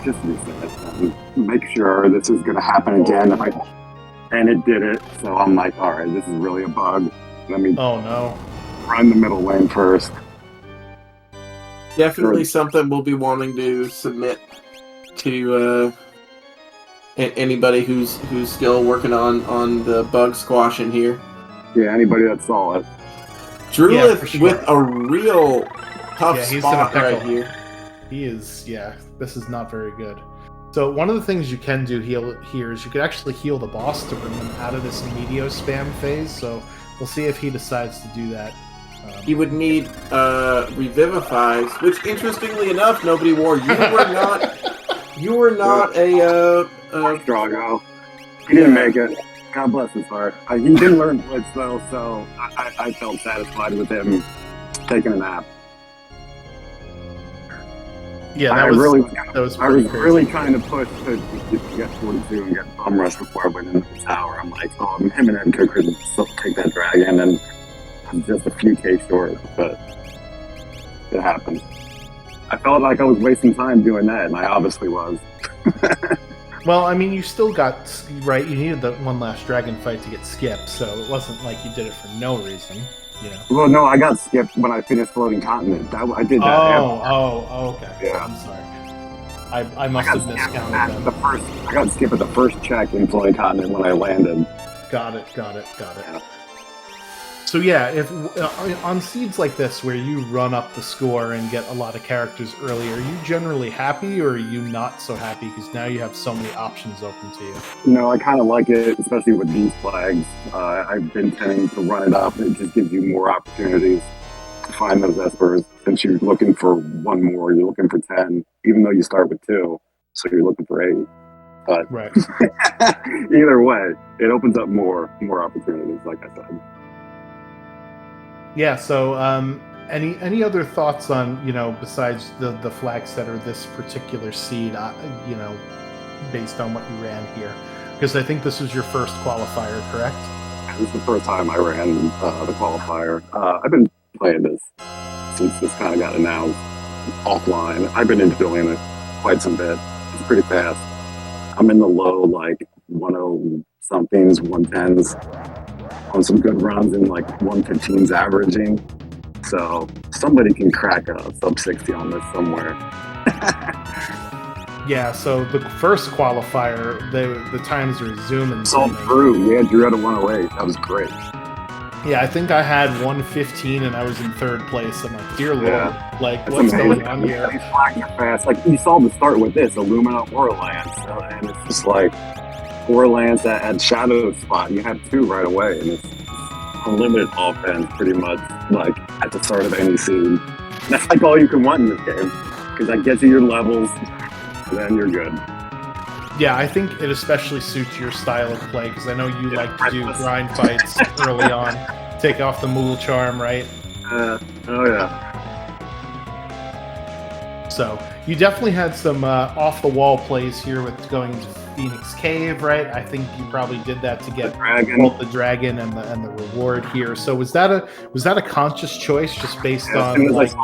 Just reset and make sure this is going to happen again. And it did it. So I'm like, all right, this is really a bug. Let me run the middle lane first. Definitely something we'll be wanting to submit to anybody who's still working on the bug squashing here. Yeah, anybody that saw it. Drulith with a real tough spot right here. He is, this is not very good. So one of the things you can do here is you could actually heal the boss to bring them out of this medio spam phase. So we'll see if he decides to do that. He would need Revivifies, which interestingly enough, Nobody War, you were not a Drago. He didn't make it. God bless his heart. He didn't learn Blitz though, so I felt satisfied with him taking a nap. Yeah, I was pretty really crazy. trying to push to get 42 and get Bum Rush before I went into the tower. I'm like, oh, him and Edgar could still take that dragon, and I'm just a few K short, but it happened. I felt like I was wasting time doing that, and I obviously was. Well, I mean, you still got, right, you needed the one last dragon fight to get skipped, so it wasn't like you did it for no reason, you know? Well, no, I got skipped when I finished Floating Continent. I did that. Okay. Yeah. I'm sorry. I must have miscounted them. I got skipped at the first check in Floating Continent when I landed. Got it. Yeah. So yeah, if on seeds like this where you run up the score and get a lot of characters early, are you generally happy or are you not so happy because now you have so many options open to you? No, I kind of like it, especially with these flags. I've been tending to run it up. It just gives you more opportunities to find those espers. Since you're looking for one more, you're looking for 10, even though you start with 2, so you're looking for 8. But Right. either way, it opens up more opportunities, like I said. Yeah, so any other thoughts on, besides the flag setter, this particular seed, based on what you ran here? Because I think this was your first qualifier, correct? This is the first time I ran the qualifier. I've been playing this since this kind of got announced offline. I've been enjoying it quite some bit. It's pretty fast. I'm in the low, 10-somethings, 110s. On some good runs in 115s averaging. So somebody can crack a sub 60 on this somewhere. Yeah, so the first qualifier, the times are zooming. So Drew, we had Drew at a 108. That was great. Yeah, I think I had 115 and I was in 3rd place. I'm like, dear Lord, Yeah. what's amazing. going on here? These flags are fast. You saw the start with this, Illumina or Lance, and it's just or Lance at Shadow Spot. You have 2 right away, and it's unlimited offense pretty much, at the start of any scene. That's all you can want in this game, because that gets you your levels, and then you're good. Yeah, I think it especially suits your style of play, because I know you like to do grind fights early on, take off the Mool Charm, right? Oh yeah. So you definitely had some off-the-wall plays here with going into Phoenix Cave, right? I think you probably did that to get both the dragon and the reward here. So was that a conscious choice, just based on as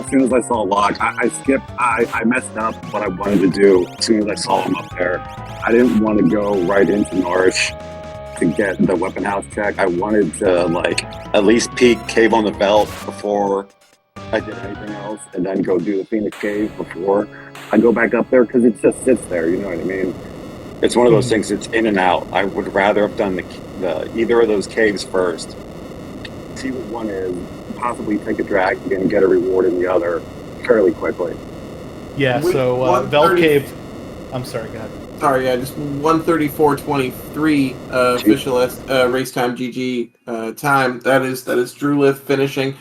soon as I saw Locke, I skipped. I messed up what I wanted to do as soon as I saw him up there. I didn't want to go right into Nourish to get the weapon house check. I wanted to at least peek Cave on the Belt before I did anything else, and then go do the Phoenix Cave before I go back up there, because it just sits there. You know what I mean? It's one of those things. It's in and out. I would rather have done the either of those caves first. See what one is. Possibly take a dragon and get a reward in the other fairly quickly. Yeah. So Belt Cave. I'm sorry. Go ahead. Sorry, yeah, just 134.23 official race time GG time. That is Drulith finishing.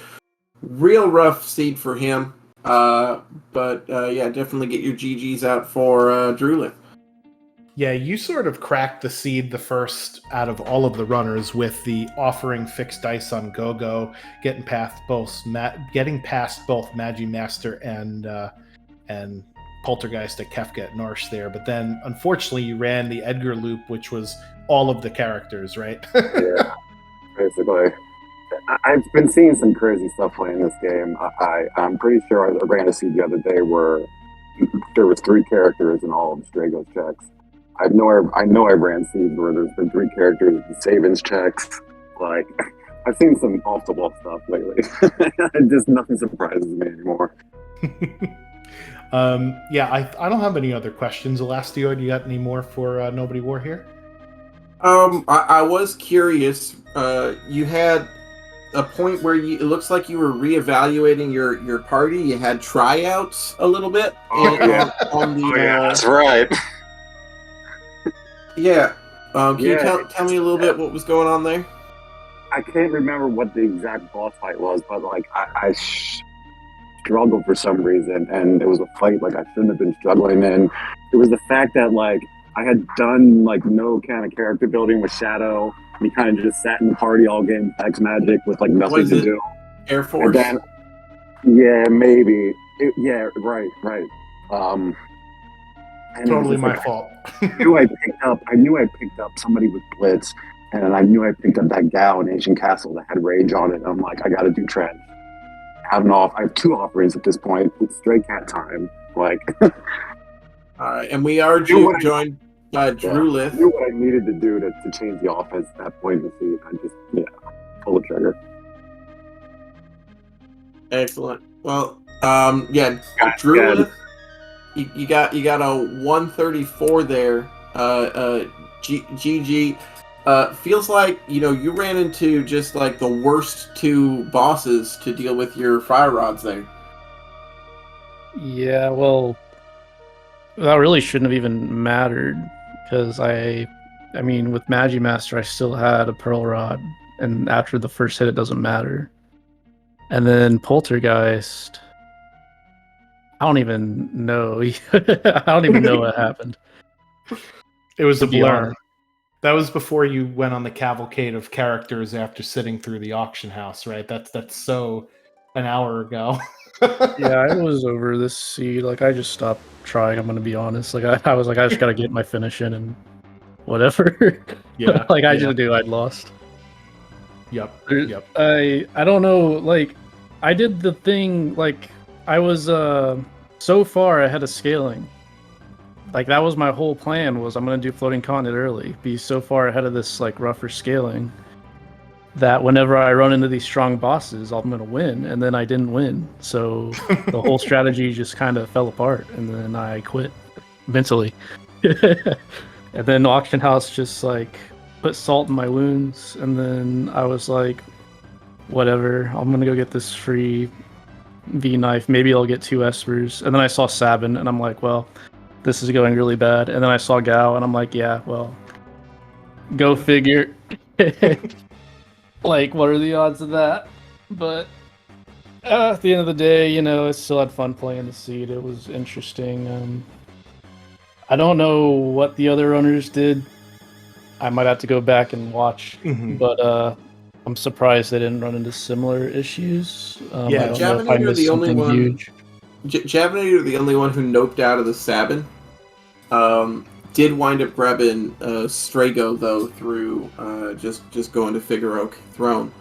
Real rough seed for him, but yeah, definitely get your GGs out for Drulith. Yeah, you sort of cracked the seed the first out of all of the runners with the offering fixed dice on Go-Go, getting past both Magi Master and Poltergeist at Kefka at Norsh there. But then, unfortunately, you ran the Edgar loop, which was all of the characters, right? Yeah, basically. I've been seeing some crazy stuff playing this game. I'm pretty sure I ran a seed the other day where there was 3 characters in all of Strago's checks. I know I ran seeds where there's been 3 characters, the Savings checks. I've seen some off the wall stuff lately. Just nothing surprises me anymore. Yeah, I don't have any other questions. Elastio, do you got any more for Nobody War here? I was curious. You had a point where it looks like you were reevaluating your party. You had tryouts a little bit. Oh, yeah. On the, Oh yeah, that's right. Yeah. Can you Yeah, tell me a little bit what was going on there? I can't remember what the exact boss fight was, but like I struggled for some reason, and it was a fight like I shouldn't have been struggling in. It was the fact that like I had done like no kind of character building with Shadow. And he kind of just sat in the party all game X Magic with like nothing Was to it do. Air And Force? then, yeah, maybe. Yeah, right. And it was Totally just, my like, fault. I knew I picked up somebody with Blitz, and I knew I picked up that gal in Ancient Castle that had Rage on it. And I'm like, I got to do Trench. I have 2 offerings at this point. It's Stray Cat time. Like, All right, and we are joined by Drulith. I knew what I needed to do to change the offense at that point in the season. I just pull the trigger. Excellent. Well, Drulith, you got a 134 there. GG. Feels like you ran into just like the worst 2 bosses to deal with your fire rods there. Yeah, well, that really shouldn't have even mattered because I mean, with Magimaster, I still had a Pearl Rod, and after the first hit, it doesn't matter. And then Poltergeist, I don't even know. I don't even know what happened. It was a To be blur. honest. That was before you went on the cavalcade of characters after sitting through the auction house, right? That's so an hour ago. Yeah, I was over this seed. Like, I just stopped trying. I'm gonna be honest. Like, I was like, I just gotta get my finish in and whatever. Yeah. Like, I yeah. just knew I'd lost. Yep. Yep. I don't know. Like, I did the thing. Like, I was so far ahead of scaling. Like, that was my whole plan. Was I'm gonna do floating continent early, be so far ahead of this like rougher scaling that whenever I run into these strong bosses, I'm gonna win. And then I didn't win, so the whole strategy just kind of fell apart. And then I quit mentally. And then auction house just like put salt in my wounds. And then I was like, whatever, I'm gonna go get this free V knife. Maybe I'll get 2 espers. And then I saw Sabin, and I'm like, well, this is going really bad. And then I saw Gao, and I'm like, yeah, well, go figure. Like, what are the odds of that? But at the end of the day, I still had fun playing the seed. It was interesting. I don't know what the other owners did. I might have to go back and watch. Mhm. But I'm surprised they didn't run into similar issues. Yeah, I don't know if I Javinator missed the only something one. huge. Javinator, the only one who noped out of the Sabin, did wind up grabbing Strago though through just going to Figure Oak Throne,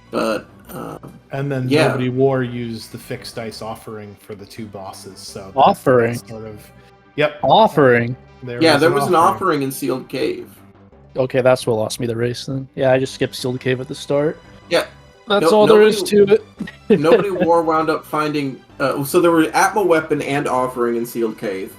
but And then yeah. Nobody War used the fixed dice offering for the 2 bosses. So Offering? that's sort of. Yep. Offering. There was an offering in Sealed Cave. Okay, that's what lost me the race then. Yeah, I just skipped Sealed Cave at the start. Yeah, That's all there is to it. Nobody War wound up finding. So there were Atma Weapon and offering in Sealed Cave,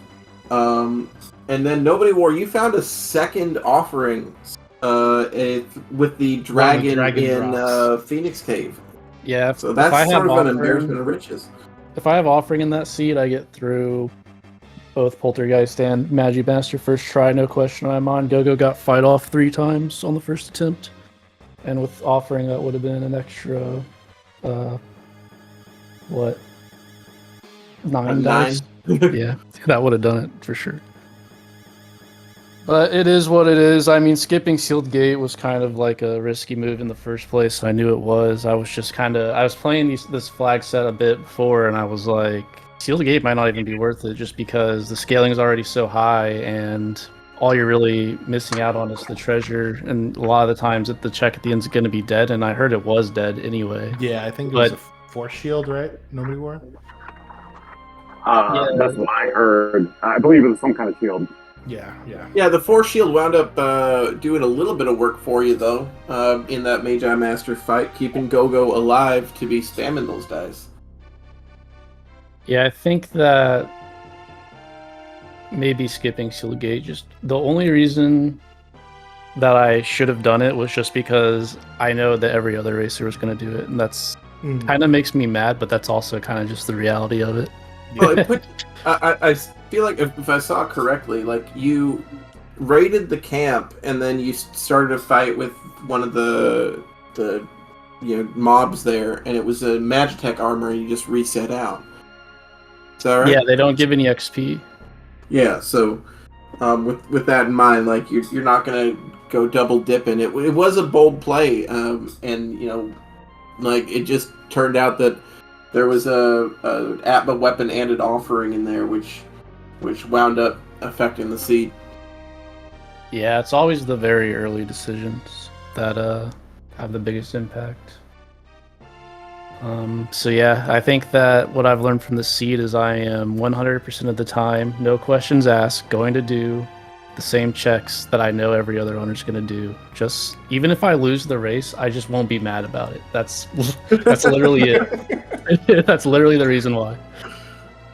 and then Nobody War. You found a second offering with the dragon in Phoenix Cave. Yeah, So that's I sort have of an offering- embarrassment of riches. If I have offering in that seed, I get through both Poltergeist and Magimaster first try, no question in my mind. Go-Go got fight off 3 times on the first attempt. And with offering, that would have been an extra, 9 dice? Yeah, that would have done it for sure. But it is what it is. I mean, skipping Sealed Gate was kind of like a risky move in the first place. I knew it was. I was just I was playing this flag set a bit before, and I was like, Sealed Gate might not even be worth it just because the scaling is already so high, and all you're really missing out on is the treasure. And a lot of the times, the check at the end is going to be dead, and I heard it was dead anyway. Yeah, I think it was a Force Shield, right? Nobody War? That's what I heard. I believe it was some kind of shield. Yeah. Yeah, the Force Shield wound up doing a little bit of work for you, though, in that Magi Master fight, keeping Go-Go alive to be spamming those dice. Yeah, I think that maybe skipping Sealed Gate, just the only reason that I should have done it was just because I know that every other racer was going to do it, and that's kind of makes me mad. But that's also kind of just the reality of it. Well, I feel like if I saw correctly, like you raided the camp and then you started a fight with one of the mobs there, and it was a Magitech armor, and you just reset out. Is that right? Yeah, they don't give any XP. Yeah. So, with that in mind, like you're not gonna go double dipping. It was a bold play, and like it just turned out that there was a Atma weapon and an offering in there, which wound up affecting the seed. Yeah, it's always the very early decisions that have the biggest impact. So yeah, I think that what I've learned from the seed is I am 100% of the time, no questions asked, going to do the same checks that I know every other owner's going to do. Just even if I lose the race, I just won't be mad about it. That's literally it. That's literally the reason why.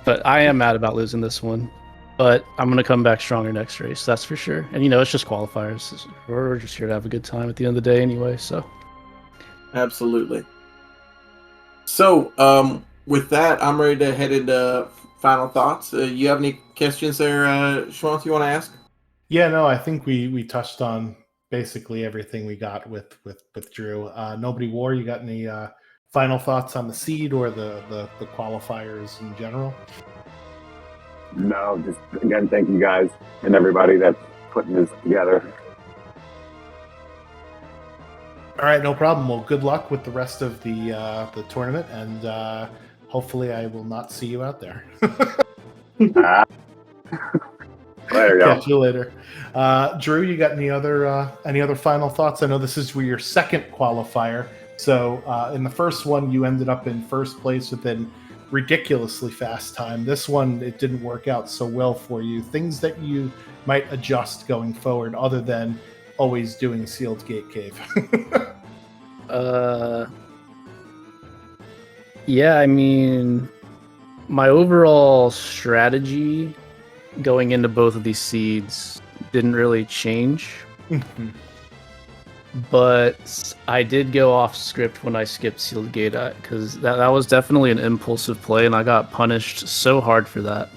But I am mad about losing this one. But I'm going to come back stronger next race, that's for sure. And it's just qualifiers. We're just here to have a good time at the end of the day anyway, so. Absolutely. So, with that, I'm ready to head into final thoughts. You have any questions there, Schwantz, you want to ask? Yeah, no, I think we touched on basically everything we got with Drew. Nobody War, you got any final thoughts on the seed or the qualifiers in general? No, just again, thank you guys and everybody that's putting this together. All right, no problem. Well, good luck with the rest of the tournament, and hopefully I will not see you out there. There you go. Catch you later. Drew, you got any other final thoughts? I know this is your second qualifier. So in the first one, you ended up in first place within ridiculously fast time. This one, it didn't work out so well for you. Things that you might adjust going forward, other than always doing Sealed Gate Cave. Yeah, I mean, my overall strategy going into both of these seeds didn't really change. But I did go off script when I skipped Sealed Gate, because that was definitely an impulsive play, and I got punished so hard for that.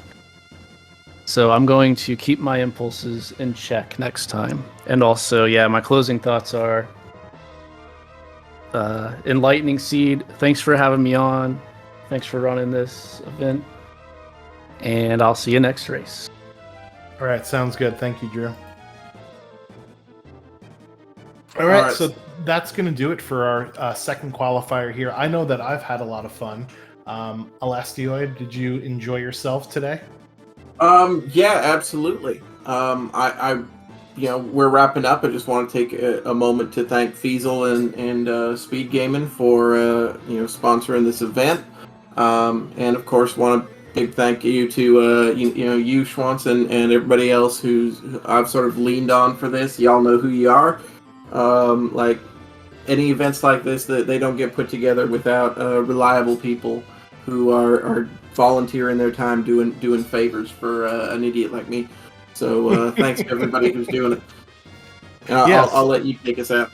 So I'm going to keep my impulses in check next time. And also, yeah, my closing thoughts are Enlightening Seed, thanks for having me on. Thanks for running this event. And I'll see you next race. All right, sounds good. Thank you, Drew. All right, so that's going to do it for our second qualifier here. I know that I've had a lot of fun. Elastioid, did you enjoy yourself today? Yeah, absolutely. We're wrapping up. I just want to take a moment to thank Feasel and SpeedGaming for sponsoring this event, and of course, want a big thank you to you Schwantz and everybody else who's I've sort of leaned on for this. Y'all know who you are. Like any events like this, that they don't get put together without reliable people who are volunteering their time doing favors for an idiot like me. So thanks to everybody who's doing it. And Yes. I'll let you take us out.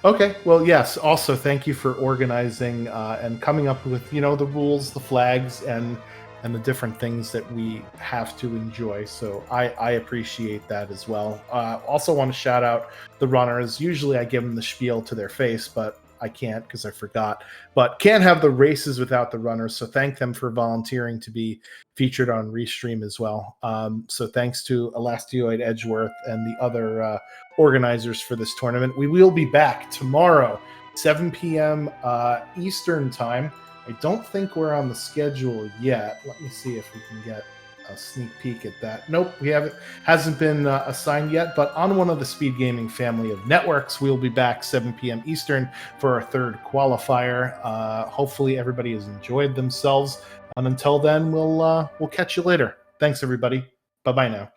Okay. Well, yes. Also, thank you for organizing and coming up with the rules, the flags, and the different things that we have to enjoy. So I appreciate that as well. Also want to shout out the runners. Usually I give them the spiel to their face, but I can't because I forgot. But can't have the races without the runners. So thank them for volunteering to be featured on Restream as well. So thanks to Elastioid Edgeworth and the other organizers for this tournament. We will be back tomorrow, 7 p.m. Eastern time. I don't think we're on the schedule yet. Let me see if we can get a sneak peek at that. Nope, we haven't. Hasn't been assigned yet, but on one of the Speed Gaming family of networks, we'll be back 7 p.m. Eastern for our third qualifier. Hopefully, everybody has enjoyed themselves. And until then, we'll catch you later. Thanks, everybody. Bye-bye now.